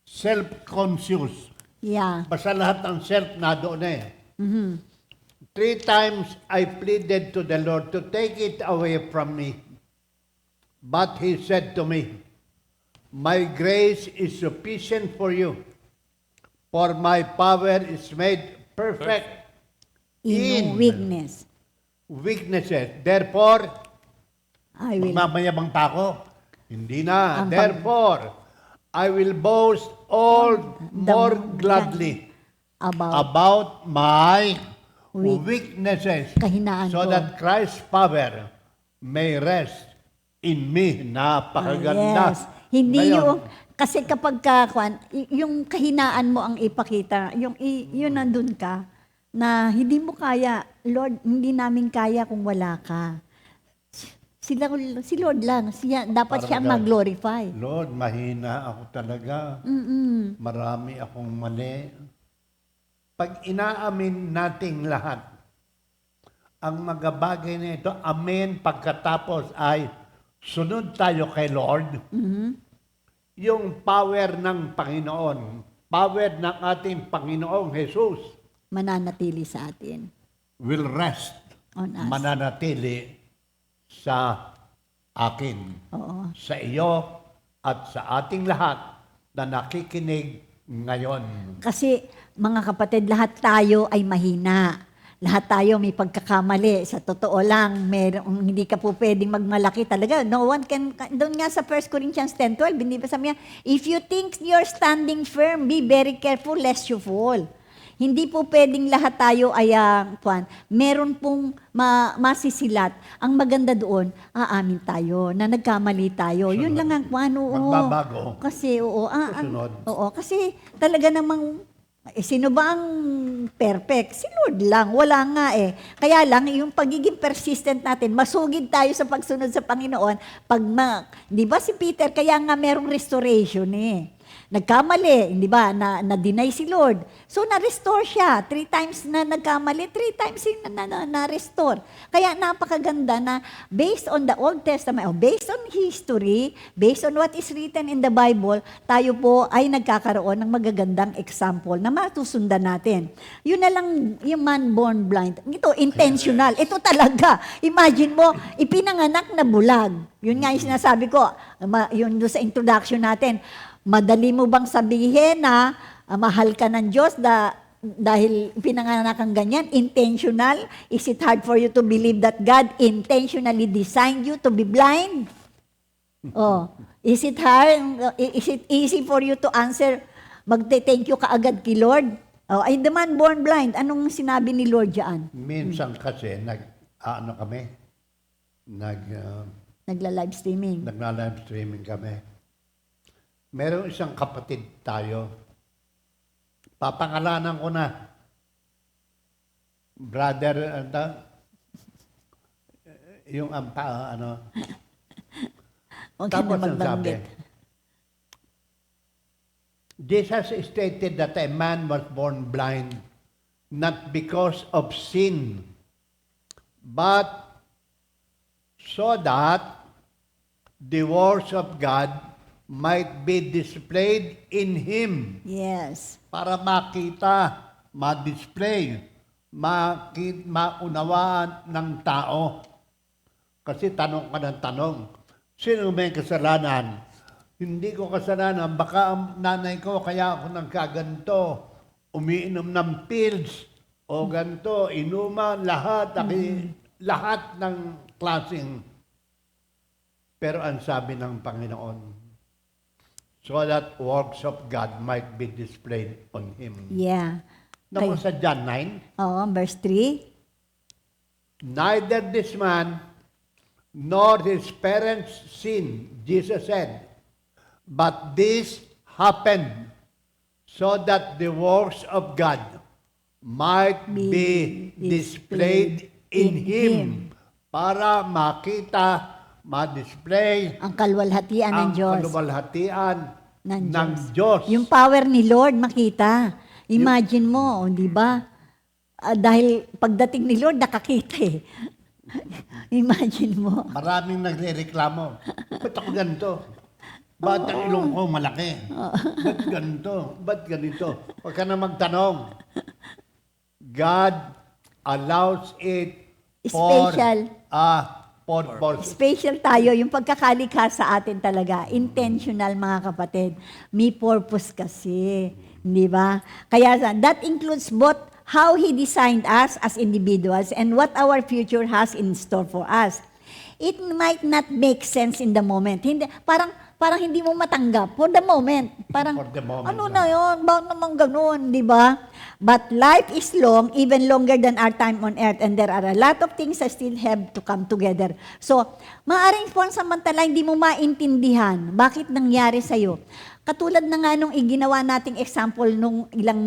self-conscious, basta lahat ng self na doon 3 times I pleaded to the Lord to take it away from me. But He said to me, my grace is sufficient for you, for my power is made perfect In weaknesses. Therefore, I will. magmamayabang pa ako? Hindi na. Therefore, I will boast all more gladly About about my weaknesses, Kahinaan so ko. that Christ's power may rest in me. Napakaganda. Yes. Hindi Ngayon, yung, kasi kapag yung kahinaan mo ang ipakita, yun nandun ka, na hindi mo kaya, Lord, hindi namin kaya kung wala ka. Si Lord lang, dapat siya ang Parang mag-glorify. Lord, mahina ako talaga. Marami akong mali. Pag inaamin nating lahat, ang mga bagay na ito, amen, pagkatapos ay sunod tayo kay Lord, yung power ng Panginoon, power ng ating Panginoong Jesus Mananatili sa atin. will rest, On us. mananatili sa akin, Oo. sa iyo, at sa ating lahat na nakikinig ngayon. Kasi mga kapatid, lahat tayo ay mahina. Lahat tayo may pagkakamali. Sa totoo lang, hindi ka po pwedeng magmalaki talaga. No one can, doon nga sa 1 Corinthians 10:12, hindi ba sabi niya, if you think you're standing firm, be very careful lest you fall. Hindi po pwedeng lahat tayo ay, meron pong masisilat. Ang maganda doon, aamin tayo, na nagkamali tayo. Yun lang ang oo. Magbabago. Kasi, Susunod. kasi talaga namang, sino ba ang perfect? Si Lord lang. Wala nga eh. Kaya lang, yung pagiging persistent natin, masugid tayo sa pagsunod sa Panginoon. Di ba si Peter, kaya nga merong restoration eh. Nagkamali, di ba, na-deny si Lord. So, na-restore siya. 3 times na nagkamali, 3 times na-restore. Kaya napakaganda na based on the Old Testament, based on history, based on what is written in the Bible, tayo po ay nagkakaroon ng magagandang example na matusundan natin. Yun na lang yung man born blind. Ito, intentional. Ito talaga. Imagine mo, ipinanganak na bulag. Yun nga yung sinasabi ko, yun doon sa introduction natin. Madali mo bang sabihin na mahal ka ng Diyos dahil pinanganak kang ganyan? Intentional? Is it hard for you to believe that God intentionally designed you to be blind? Oh, is it hard? Is it easy for you to answer, magte-thank you kaagad kay Lord? Oh, ay the man born blind. Anong sinabi ni Lord diyan? Minsan kasi, Nagla-live streaming. nagla-live streaming kami. Merong isang kapatid tayo. Papangalanan ko na. Brother, yung Huwag ka Tapos na ang sabi, magbanggit. Jesus stated that a man was born blind not because of sin, but so that the works of God might be displayed in Him. Yes. Para makita, ma-display, maunawaan ng tao. Kasi tanong ka ng tanong, sino may kasalanan? Hindi ko kasalanan, baka ang nanay ko, kaya ako nagkaganto, umiinom ng pills, o ganto, inuman, lahat ng klaseng. Pero ang sabi ng Panginoon, so that works of God might be displayed on Him. Yeah. Naman sa John 9, Oo, verse 3. neither this man nor his parents sinned, Jesus said, but this happened so that the works of God might be displayed in Him. Para makita, ma-display Ang kalwalhatian ng ang Diyos. kaluwalhatian Ng ng Diyos. Yung power ni Lord makita. Imagine mo, di ba? Dahil pagdating ni Lord, nakakita eh. Imagine mo. Maraming nagrereklamo. Ba't ako ganito? Ba't ang ilong ko malaki? Ba't ganito? Ba't ganito? Huwag ka na magtanong. God allows it for Special. a purpose. Special tayo, yung pagkakalikha sa atin talaga, intentional mga kapatid. May purpose kasi, di ba? Kaya that includes both how He designed us as individuals and what our future has in store for us. It might not make sense in the moment. Hindi, parang parang hindi mo matanggap for the moment. Parang, For the moment ano lang. na yun? Bakit naman ganun? Di ba? But life is long, even longer than our time on earth, and there are a lot of things that still have to come together. So, maaaring pansamantala, hindi mo maintindihan bakit nangyari sa'yo. Katulad na nga nung iginawa nating example nung ilang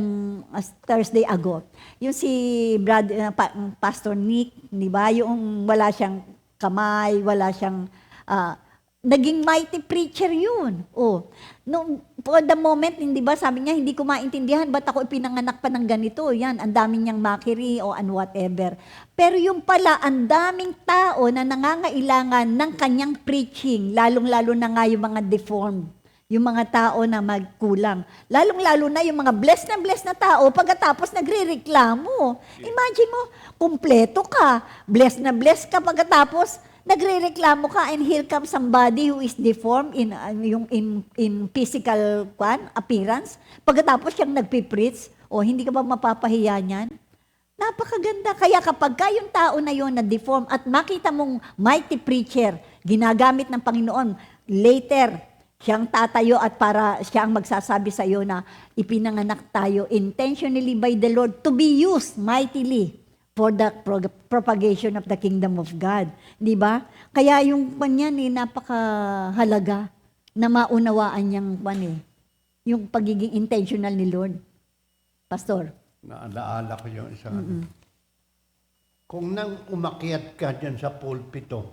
Thursday ago. Yung si Pastor Nick, di ba? Yung wala siyang kamay, wala siyang... naging mighty preacher yun. For the moment, hindi ba, sabi niya, hindi ko maintindihan, ba't ako ipinanganak pa ng ganito? Yan, ang dami niyang mockery o and whatever. Pero yung pala, ang daming tao na nangangailangan ng kanyang preaching, lalong-lalo na nga yung mga deformed, yung mga tao na magkulang. Lalong-lalo na yung mga blessed na tao, pagkatapos nagre-reklamo. Imagine mo, kumpleto ka, blessed ka, pagkatapos nagre-reklamo ka, and here comes somebody who is deformed in physical appearance. Pagkatapos siyang nagpipreach, hindi ka ba mapapahiya niyan? Napakaganda. Kaya kapag yung tao na yon na deformed at makita mong mighty preacher, ginagamit ng Panginoon, later, siyang tatayo at para siyang magsasabi sa iyo na ipinanganak tayo intentionally by the Lord to be used mightily for the propagation of the kingdom of God. Di ba? Kaya yung kanyan napakahalaga na maunawaan niyang yung pagiging intentional ni Lord. Pastor. Naalaala ko yung isang kung nang umakyat ka dyan sa pulpito,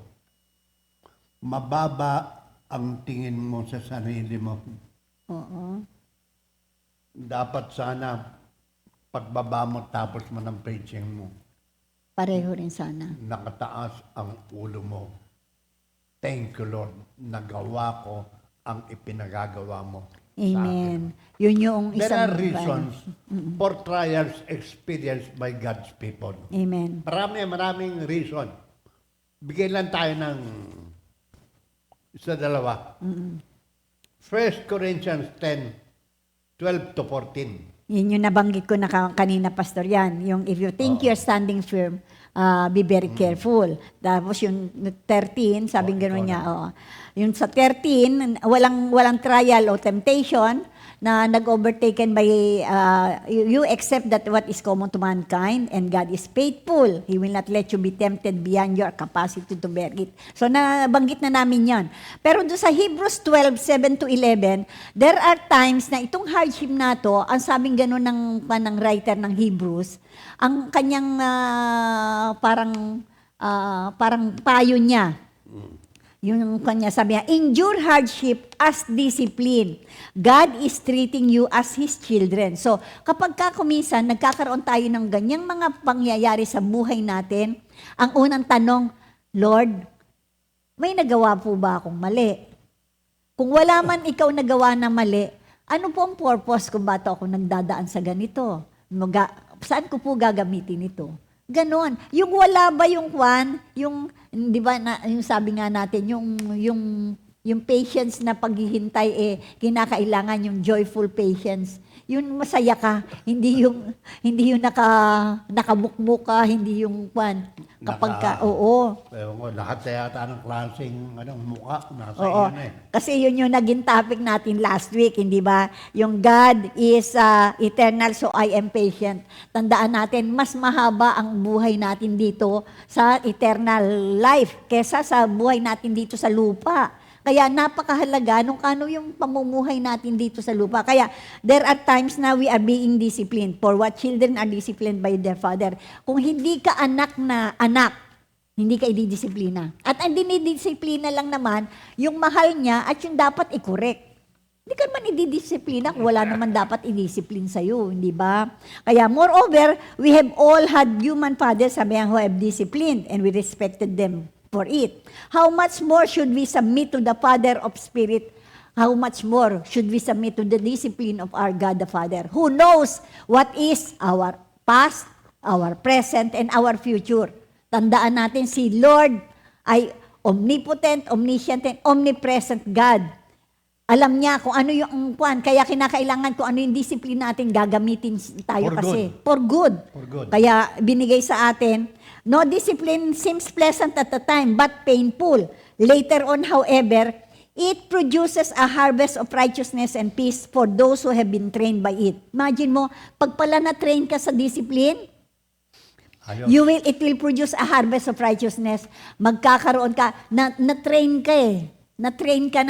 mababa ang tingin mo sa sarili mo. Oo. Dapat sana pagbaba mo tapos mo ng preaching mo, Pareho rin sana. nakataas ang ulo mo. Thank you, Lord. Nagawa ko ang ipinagagawa mo. Amen. Yun yung There isang... are reasons for trials experienced by God's people. Amen. Maraming reason. Bigyan lang tayo ng isa, dalawa. 1 Corinthians 10, 12 to 14. Yun yung nabanggit ko na kanina, Pastor, yan. Yung if you think you're standing firm, be very careful. Tapos yung 13, sabing gano'n niya, yung sa 13, walang trial o temptation na nag-overtaken by, you accept that what is common to mankind and God is faithful. He will not let you be tempted beyond your capacity to bear it. So nabanggit na namin yan. Pero doon sa Hebrews 12, 7 to 11, there are times na itong hardship na to, ang sabing gano'n ng writer ng Hebrews, ang kanyang parang payo niya. Yung kanya sabi niya, endure hardship as discipline. God is treating you as His children. So, kapag kuminsan, nagkakaroon tayo ng ganyang mga pangyayari sa buhay natin, ang unang tanong, Lord, may nagawa po ba akong mali? Kung wala man ikaw nagawa na mali, ano po ang purpose kung ba't ako nagdadaan sa ganito? Saan ko po gagamitin ito? Ganon. Yung wala ba yung yung, di ba, yung sabi nga natin, yung patience na paghihintay, kinakailangan yung joyful patience. Yun masaya ka, hindi yung nakabukbuk ka, hindi yung kapag oo. Lahat yata ng klaseng mukha, nasa Oo. iyo Kasi yun yung naging topic natin last week, hindi ba? Yung God is eternal, so I am patient. Tandaan natin, mas mahaba ang buhay natin dito sa eternal life kesa sa buhay natin dito sa lupa. Kaya napakahalaga nung ano yung pamumuhay natin dito sa lupa. Kaya there are times na we are being disciplined. For what children are disciplined by their father. Kung hindi ka anak, hindi ka ididisiplina. At ang dinidisiplina lang naman, yung mahal niya at yung dapat i-correct. Hindi ka naman ididisiplina kung wala naman dapat i-discipline sa'yo, hindi ba? Kaya moreover, we have all had human fathers, sabi who have disciplined, and we respected them for it. How much more should we submit to the Father of Spirit? How much more should we submit to the discipline of our God the Father, who knows what is our past, our present, and our future? Tandaan natin, si Lord ay omnipotent, omniscient, and omnipresent God. Alam niya kung ano yung kaya kinakailangan kung ano yung discipline natin gagamitin tayo For kasi. good. For good. For good. Kaya binigay sa atin, no discipline seems pleasant at the time, but painful. Later on, however, It produces a harvest of righteousness and peace for those who have been trained by it. Imagine mo, pag pala na-train ka sa discipline, Ayos. it will produce a harvest of righteousness. Magkakaroon ka, na-train ka eh. Na-train ka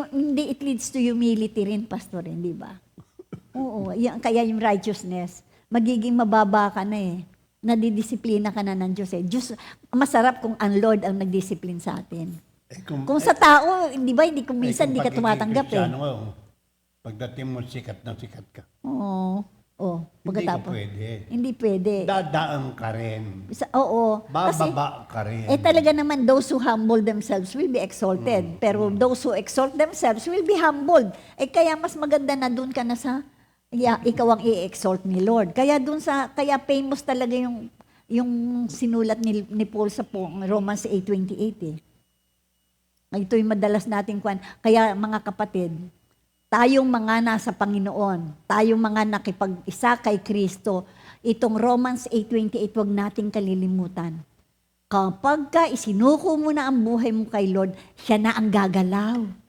hindi it leads to humility rin, pastor, hindi ba? Oo, kaya yung righteousness, magiging mababa ka na eh. Nadidisiplina ka na ng Diyos eh. Diyos, masarap kung ang Lord ang nagdisiplin sa atin. Kung sa tao, hindi ba, hindi kung minsan hindi ka tumatanggap eh. Pagdating mo, sikat na sikat ka. Oo. Hindi ko pwede. Hindi pwede. Dadaan ka rin. Oo. Bababa ka rin. Talaga naman, those who humble themselves will be exalted. Pero those who exalt themselves will be humbled. Kaya mas maganda na doon ka na sa, ikaw ang i-exalt ni Lord. Kaya famous talaga yung sinulat ni Paul sa Romans 8:28 eh. Ito yung madalas nating kwan. Kaya mga kapatid, tayong mga nasa Panginoon, tayong mga nakipag-isa kay Kristo, itong Romans 8:28, huwag nating kalilimutan. Kapag isinuko mo na ang buhay mo kay Lord, siya na ang gagalaw.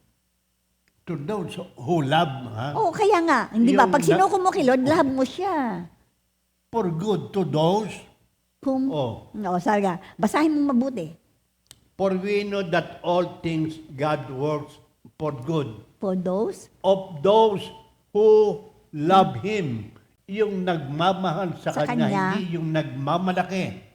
To those who love, ha? Kaya nga, hindi ba? Yung Pag sinuko mo kay Lord, love mo siya. For good to those. Sabi nga, basahin mo mabuti. For we know that all things God works for good. For those Of those who love Him. Yung nagmamahal sa Kanya, hindi yung nagmamalaki.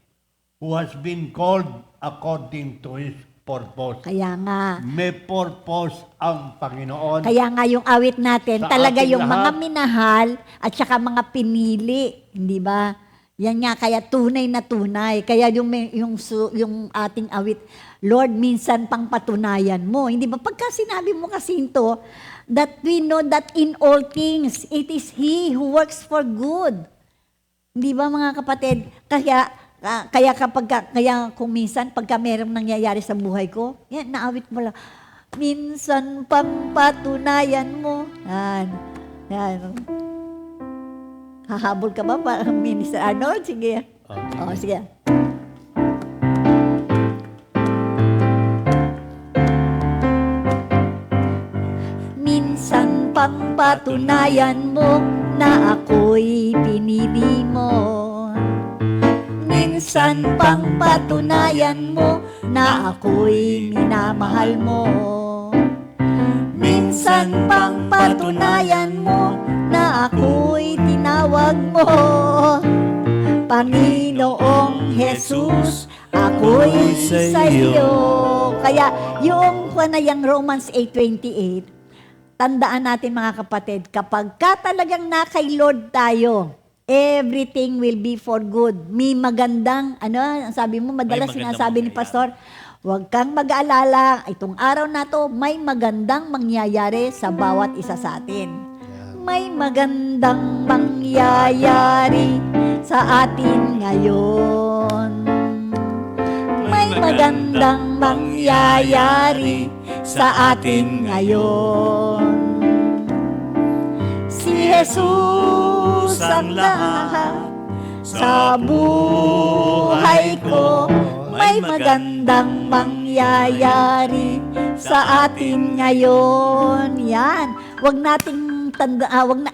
Who has been called according to His purpose. Kaya nga. May purpose ang Panginoon. Kaya nga yung awit natin, Sa talaga ating yung lahat. mga minahal at saka mga pinili, hindi ba? Yan nga, kaya tunay na tunay. Kaya yung ating awit, Lord, minsan pang patunayan mo. Hindi ba? Pagka sinabi mo kasi ito, that we know that in all things, it is He who works for good. Hindi ba mga kapatid? Kaya kung minsan, pagka merong nangyayari sa buhay ko, yan, naawit mo lang. Minsan pang patunayan mo. Yan. Hahabol ka ba, Minister Arnold? Sige. Sige. Minsan pang patunayan mo na ako'y pinili mo. Minsan pang patunayan mo na ako'y minamahal mo. Minsan pang patunayan mo na ako'y tinawag mo. Panginoong Jesus, ako'y sa iyo. Kaya yung Romans 8:28, tandaan natin mga kapatid, kapag talagang na kay Lord tayo, everything will be for good. May magandang, ang sabi mo, madalas sinasabi ni Pastor, huwag kang mag-aalala, itong araw na to, may magandang mangyayari sa bawat isa sa atin. May magandang mangyayari sa atin ngayon. May magandang mangyayari sa atin ngayon. Si Jesus ang lahat sa buhay ko. May magandang mangyayari sa atin ngayon. Yan. Wag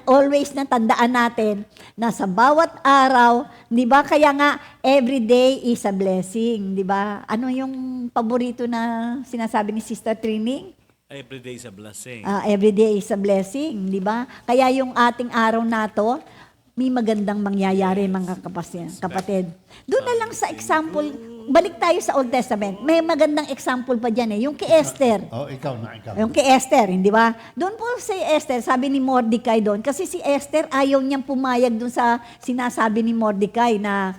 always na tandaan natin na sa bawat araw, 'di ba? Kaya nga every day is a blessing, 'di ba? Ano yung paborito na sinasabi ni Sister Trining? Every day is a blessing. Every day is a blessing, 'di ba? Kaya yung ating araw na 'to, may magandang mangyayari mga kapatid. Doon na lang sa example, balik tayo sa Old Testament. May magandang example pa dyan yung kay Esther. Ikaw. Yung kay Esther, hindi ba? Doon po si Esther, sabi ni Mordecai doon, kasi si Esther ayaw niyang pumayag doon sa sinasabi ni Mordecai na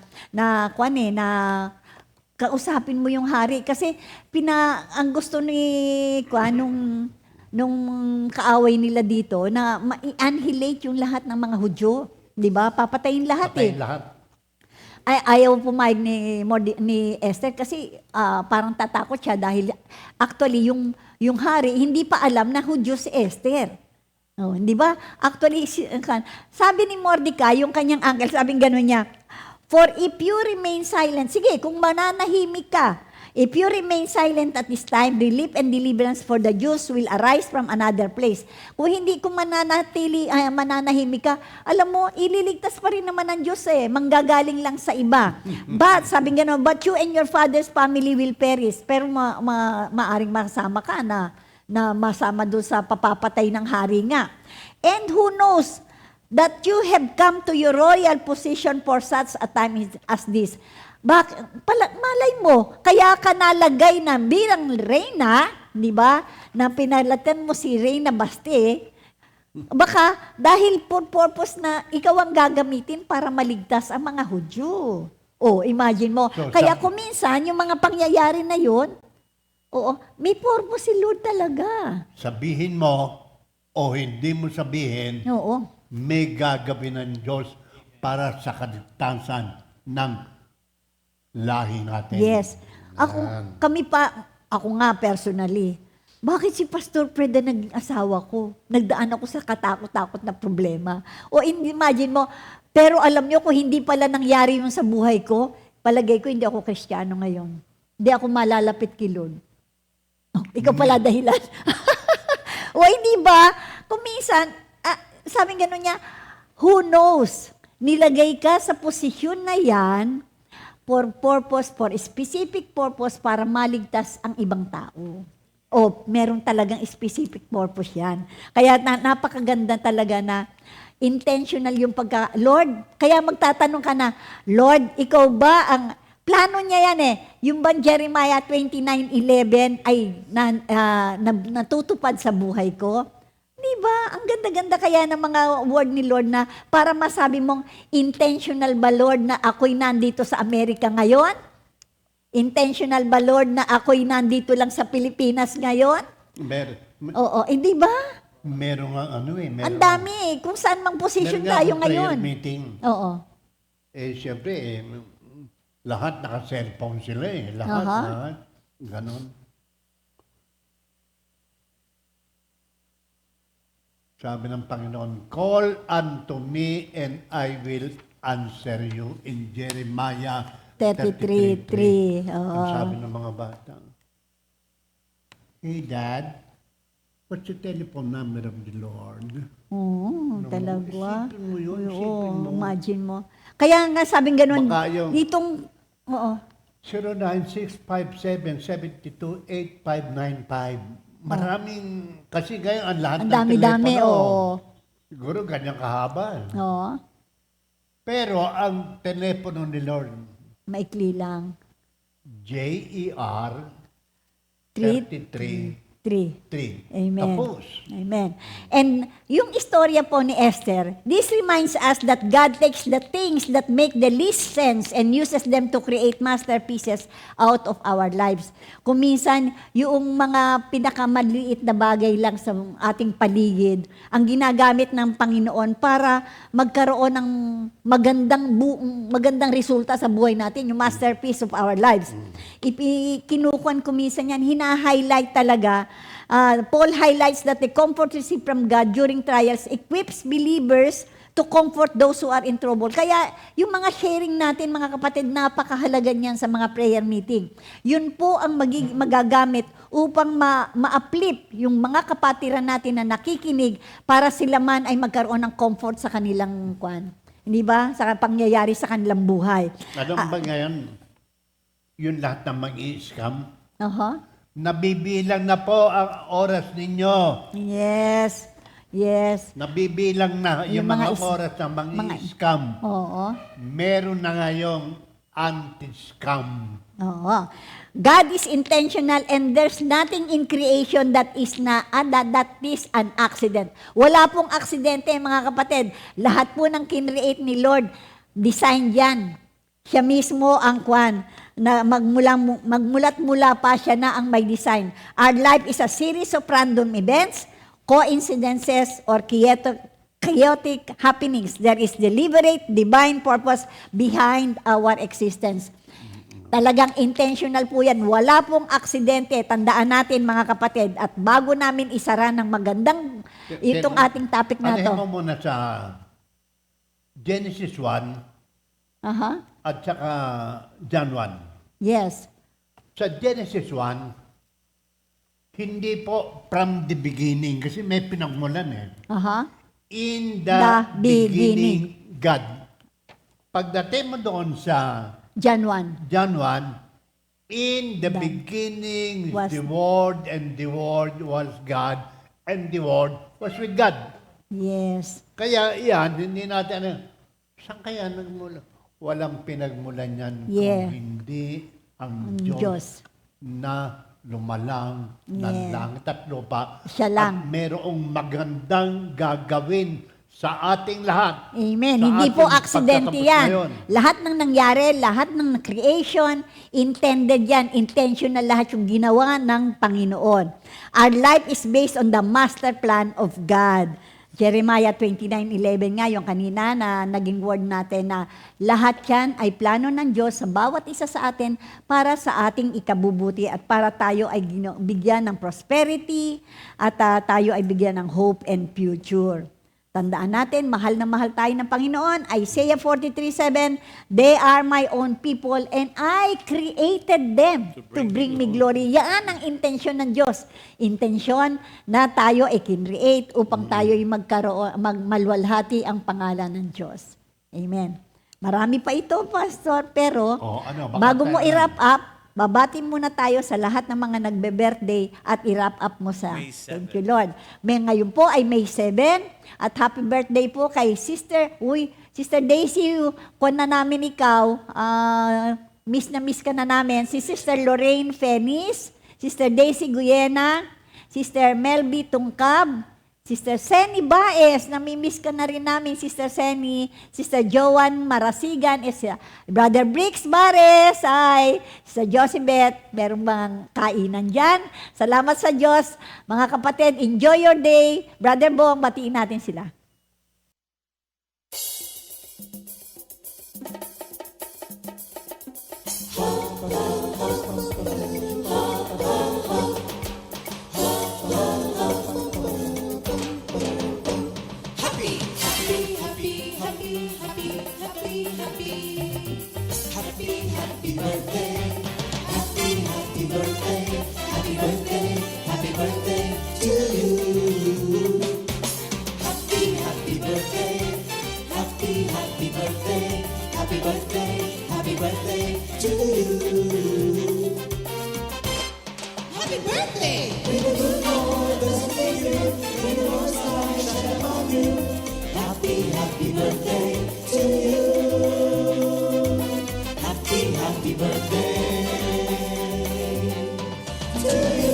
kausapin mo yung hari. Kasi ang gusto ni nung kaaway nila dito na ma-annihilate yung lahat ng mga Hudyo. Di ba? Papatayin lahat lahat. Ayaw pumayag ni Esther kasi parang tatakot siya dahil actually yung hari hindi pa alam na Hudyo si Esther. Di ba? Actually, sabi ni Mordecai, yung kanyang uncle, sabing gano'n niya, for if you remain silent, sige, kung mananahimik ka, If you remain silent at this time, relief and deliverance for the Jews will arise from another place. Kung mananahimik ka, alam mo, ililigtas pa rin naman ng Diyos manggagaling lang sa iba. But, sabi nga but you and your father's family will perish. Pero maaring masama ka na masama doon sa papapatay ng hari nga. And who knows that you have come to your royal position for such a time as this. Malay mo, kaya ka nalagay na bilang reyna, di ba, na pinalatan mo si Reyna Basti, baka dahil for purpose na ikaw ang gagamitin para maligtas ang mga Hudyo. Imagine mo. Kaya kuminsan, yung mga pangyayari na yun, may purpose si Lord talaga. Sabihin mo o hindi mo sabihin, may gagawin ng Diyos para sa kaligtasan ng lahi natin. Yes. Ako nga personally, bakit si Pastor Fred na naging asawa ko? Nagdaan ako sa katakot-takot na problema. Imagine mo, pero alam nyo, kung hindi pala nangyari yun sa buhay ko, palagay ko hindi ako Kristiyano ngayon. Hindi ako malalapit kay Lord. Ikaw pala dahilan. Hindi ba? Kung minsan, sabi gano'n niya, who knows? Nilagay ka sa posisyon na yan for specific purpose para maligtas ang ibang tao. Meron talagang specific purpose yan. Kaya napakaganda talaga na intentional yung Lord, kaya magtatanong ka na, Lord, ikaw ba ang, plano niya yan yung bang Jeremiah 29:11 ay natutupad sa buhay ko? Diba? Ang ganda-ganda kaya ng mga word ni Lord na para masabi mong intentional ba, Lord, na ako'y nandito sa Amerika ngayon? Intentional ba, Lord, na ako'y nandito lang sa Pilipinas ngayon? Di ba? Meron nga ang dami kung saan mang position tayo ngayon. Meeting. Siyempre, lahat naka-cellphone sila lahat. Ganon. Sabi ng Panginoon, call unto me and I will answer you in Jeremiah 33:3. Ang sabi ng mga bata, hey Dad, what's the telephone number of the Lord? Talaga. Isipin mo yun, isipin mo. Imagine mo. Kaya nga sabing ganun, Baka yung- ditong, 0965-772-8595. Maraming, kasi ngayon ang lahat ang ng dami-dami, telepono, siguro ganyan kahaba. Pero ang telepono ni Lord, maikli lang. JER 3. 33:3. Amen. Tapos. Amen. And yung istorya po ni Esther, this reminds us that God takes the things that make the least sense and uses them to create masterpieces out of our lives. Kung minsan, yung mga pinakamaliit na bagay lang sa ating paligid, ang ginagamit ng Panginoon para magkaroon ng magandang resulta sa buhay natin, yung masterpiece of our lives. Kinukuhan ko minsan yan, hina-highlight talaga. Paul highlights that the comfort received from God during trials equips believers to comfort those who are in trouble. Kaya yung mga sharing natin, mga kapatid, napakahalaga niyan sa mga prayer meeting. Yun po ang magagamit upang ma-uplift yung mga kapatiran natin na nakikinig para sila man ay magkaroon ng comfort sa kanilang hindi ba? Sa pangyayari sa kanilang buhay. Alam ba ngayon, yung lahat ng mag-i-scam, nabibilang na po ang oras ninyo. Yes. Nabibilang na yung mga oras ng mag-i-scam. Meron na ngayong anti-scam. God is intentional and there's nothing in creation that is an accident. Wala pong aksidente, mga kapatid. Lahat po ng kinreate ni Lord, design yan. Siya mismo ang na magmulat mula pa siya na ang may design. Our life is a series of random events, coincidences, or chaotic happenings. There is deliberate, divine purpose behind our existence. Talagang intentional po yan. Wala pong aksidente. Tandaan natin, mga kapatid. At bago namin isara ng magandang itong ating topic na to. Ano mo muna sa Genesis 1 at saka John 1. Yes. sa Genesis 1, hindi po from the beginning, kasi may pinagmulan eh. Aha. In The the beginning. beginning, God. Pagdating mo doon sa John 1. John 1, in the The beginning was- the Word, and the Word was God, and the Word was with God. Yes. Kaya yan, hindi natin, saan kaya nagmula? Walang pinagmulan yan Yeah. kung hindi ang Ang Diyos Diyos. na lumalang ng Yeah. langit at lupa. Siya lang. At merong magandang gagawin sa ating lahat. Amen. Sa Hindi po ating aksidente pagtatapos yan. ngayon. Lahat ng nangyari, lahat ng creation, intended yan. Intentional lahat yung ginawa ng Panginoon. Our life is based on the master plan of God. Jeremiah 29:11 nga, yung kanina na naging word natin na lahat yan ay plano ng Diyos sa bawat isa sa atin para sa ating ikabubuti at para tayo ay bigyan ng prosperity at tayo ay bigyan ng hope and future. Tandaan natin, mahal na mahal tayo ng Panginoon. Isaiah 43:7, they are my own people and I created them to bring me glory. Yan ang intensyon ng Diyos. Intensyon na tayo ay kinreate upang tayo ay malwalhati ang pangalan ng Diyos. Amen. Marami pa ito, Pastor, pero bago mo i-wrap up, babati muna tayo sa lahat ng mga nagbe-birthday at i-wrap up mo sa May 7. Thank you, Lord. Ngayon po ay May 7 at happy birthday po kay Sister Daisy, kung na namin ikaw, miss na miss ka na namin, si Sister Lorraine Fenis, Sister Daisy Guyena, Sister Melby Tungkab, Sister Seni Baez, namimiss ka na rin namin, Sister Seni, Sister Joan Marasigan, Brother Briggs Bares, Sister Josibeth, merong bang kainan dyan? Salamat sa Diyos. Mga kapatid, enjoy your day. Brother Bong, batiin natin sila. Happy birthday! Happy birthday to you. Happy birthday to you.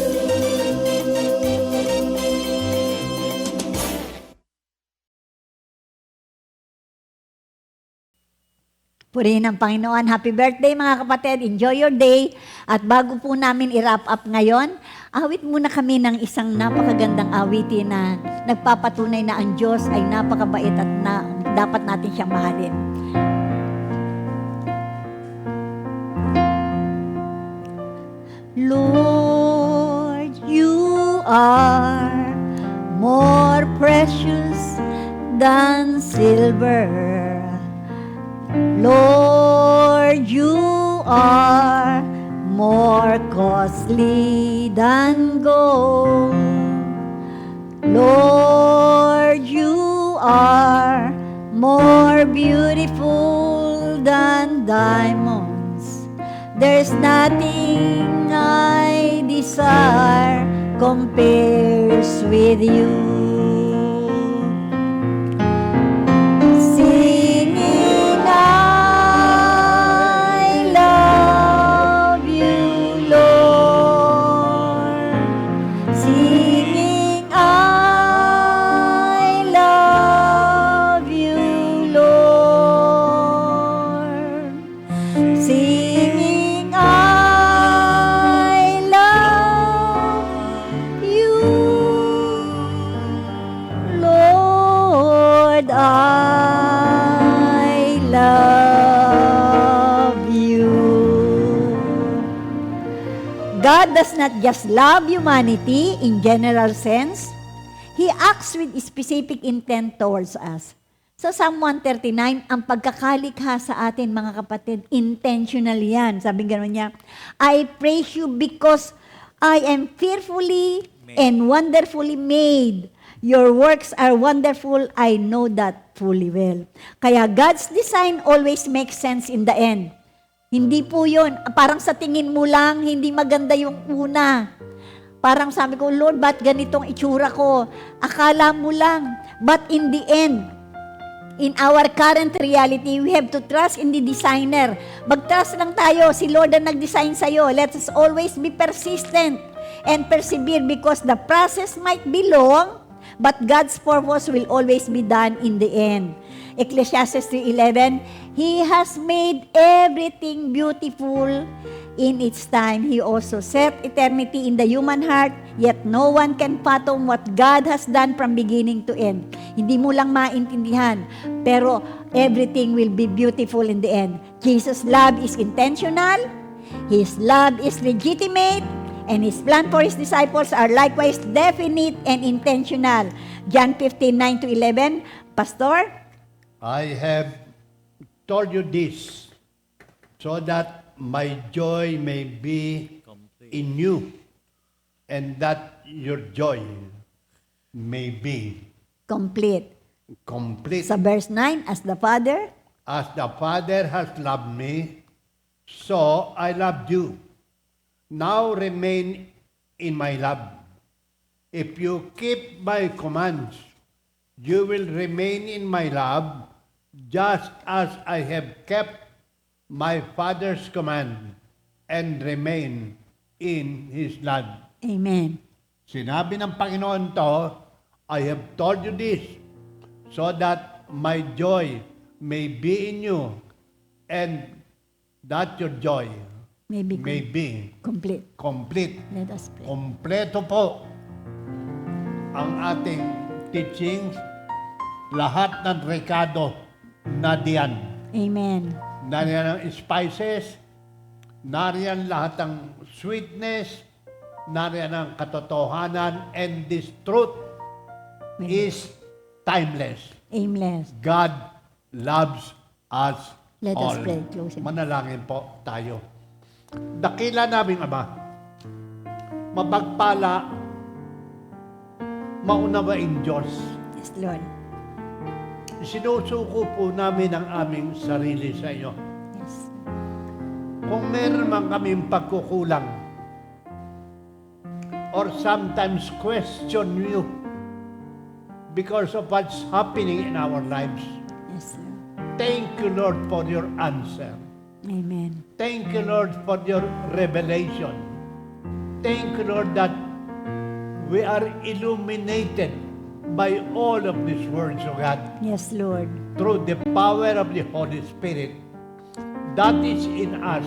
Purihin ang Panginoon. Happy birthday mga kapatid. Enjoy your day. At bago po namin i-wrap up ngayon, awit muna kami ng isang napakagandang awitin na nagpapatunay na ang Diyos ay napakabait at dapat natin siyang mahalin. Lord, you are more precious than silver. Lord, you are more costly than gold. Lord, you are more beautiful than diamonds. There's nothing I desire compares with you. God does not just love humanity in general sense. He acts with specific intent towards us. So Psalm 139, ang pagkakalikha sa atin mga kapatid, intentional yan. Sabi gano'n niya, I praise you because I am fearfully and wonderfully made. Your works are wonderful, I know that fully well. Kaya God's design always makes sense in the end. Hindi po yun, parang sa tingin mo lang, hindi maganda yung una. Parang sabi ko, Lord, ba't ganitong itsura ko? Akala mo lang. But in the end, in our current reality, we have to trust in the designer. Mag-trust lang tayo. Si Lord ang nag-design sa'yo. Let us always be persistent and persevere because the process might be long, but God's purpose will always be done in the end. Ecclesiastes 3:11, He has made everything beautiful in its time. He also set eternity in the human heart, yet no one can fathom what God has done from beginning to end. Hindi mo lang maintindihan, pero everything will be beautiful in the end. Jesus' love is intentional, His love is legitimate, and His plan for His disciples are likewise definite and intentional. John 15:9-11, Pastor? I have told you this so that my joy may be in you and that your joy may be Complete. complete. Sa verse 9, as the Father, As the Father has loved me, so I loved you. Now remain in my love. If you keep my commands, you will remain in my love, just as I have kept my Father's command and remain in His love. Amen. Sinabi ng Panginoon to, I have told you this, so that my joy may be in you, and that your joy Maybe may be complete. complete. Let us pray. Kompleto po ang ating teachings, lahat ng rekado na diyan. Amen. Nariyan ang spices, nariyan lahat ng sweetness, nariyan ang katotohanan, and this truth is timeless. Amen. God loves us Let us all. pray. Closing. Manalangin po tayo. Dakila naming Ama, mapagpala, maunawaing Diyos, Yes, Lord. sinusuko po namin ang aming sarili sa iyo. Yes. Kung meron man kaming pagkukulang, or sometimes question you because of what's happening in our lives, Yes, Lord. thank you, Lord, for your answer. Amen. Thank you, Lord, for your revelation. Thank you, Lord, that we are illuminated by all of these words, O God, Yes, Lord. through the power of the Holy Spirit that is in us,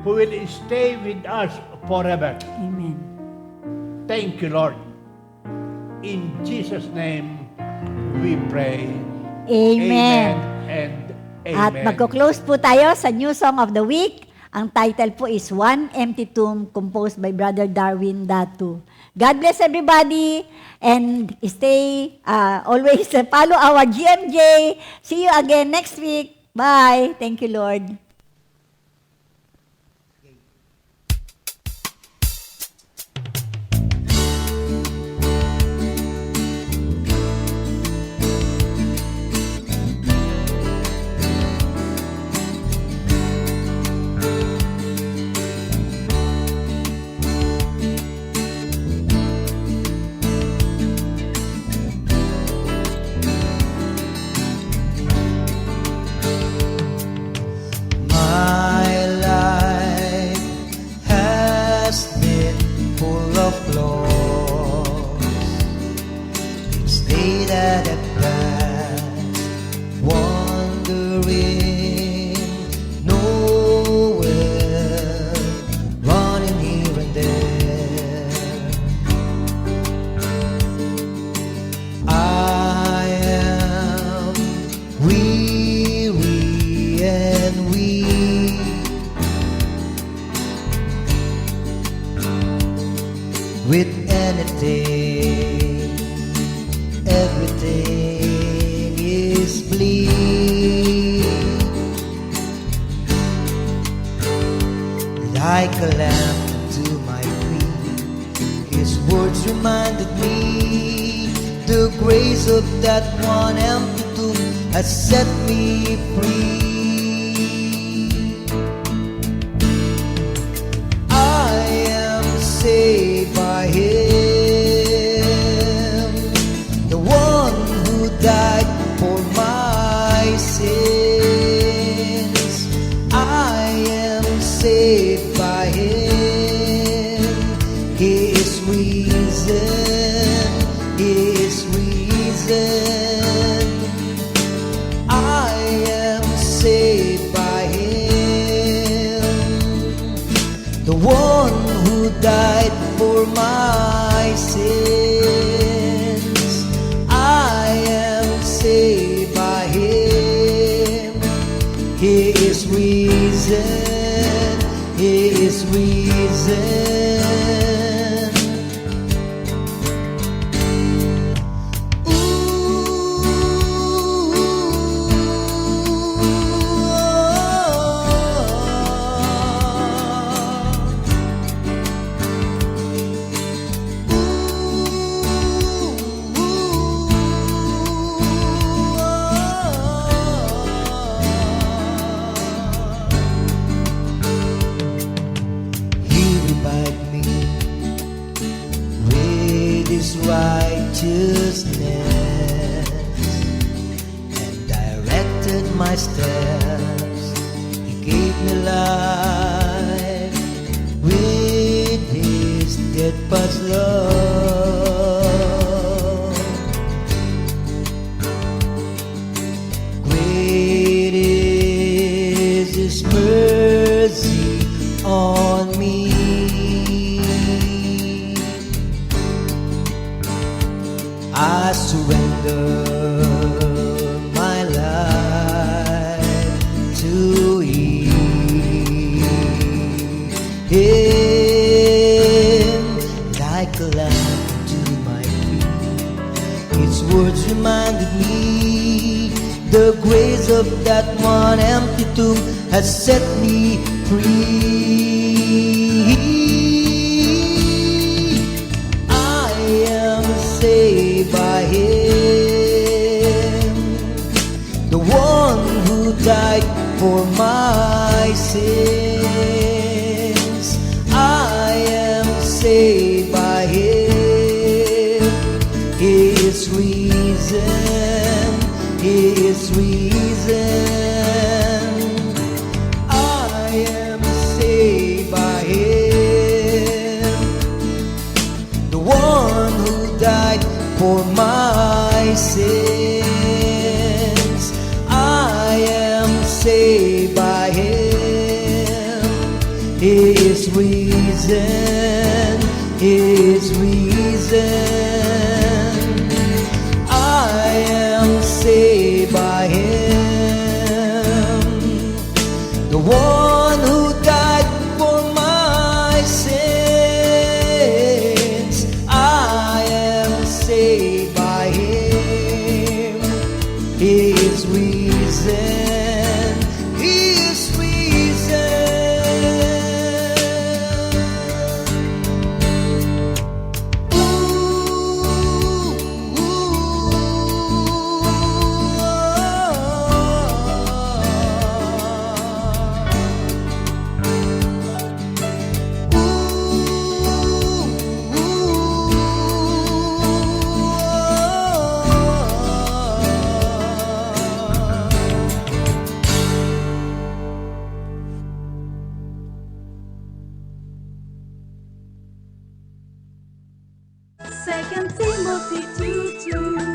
who will stay with us forever. Amen. Thank you, Lord. In Jesus' name, we pray. Amen. And At amen. magko-close po tayo sa New Song of the Week. Ang title po is One Empty Tomb, composed by Brother Darwin Datu. God bless everybody and stay, always follow our GMJ. See you again next week. Bye. Thank you, Lord. My life has been full of flaws. Each day that I pass, wandering nowhere, running here and there. I am weary and weak. With anything, everything is is bleak, like a lamp to my feet. His words reminded me the grace of that one empty tomb has set me free. I am saved by Him, the one who died for my sins. I am saved by Him. He is risen. He is risen. I am saved by Him, the one who died for my sins. I am saved by Him. He is risen. He is risen. He revived me with His righteousness and directed my steps. He gave me life with His steadfast love. Great is His mercy on me. I surrender my life to Him, like a lamp to my feet. His words reminded me the grace of that one empty tomb has set me free. I am saved by Him, the one who died for my sins. I am saved by Him. He is risen. He is risen. I am saved by Him, the one who died for my sins. I am saved by Him. He is risen. He is risen. I am saved by Him, the one who died for my sins. I am saved by Him. He is risen. He is Second Timothy 2:2.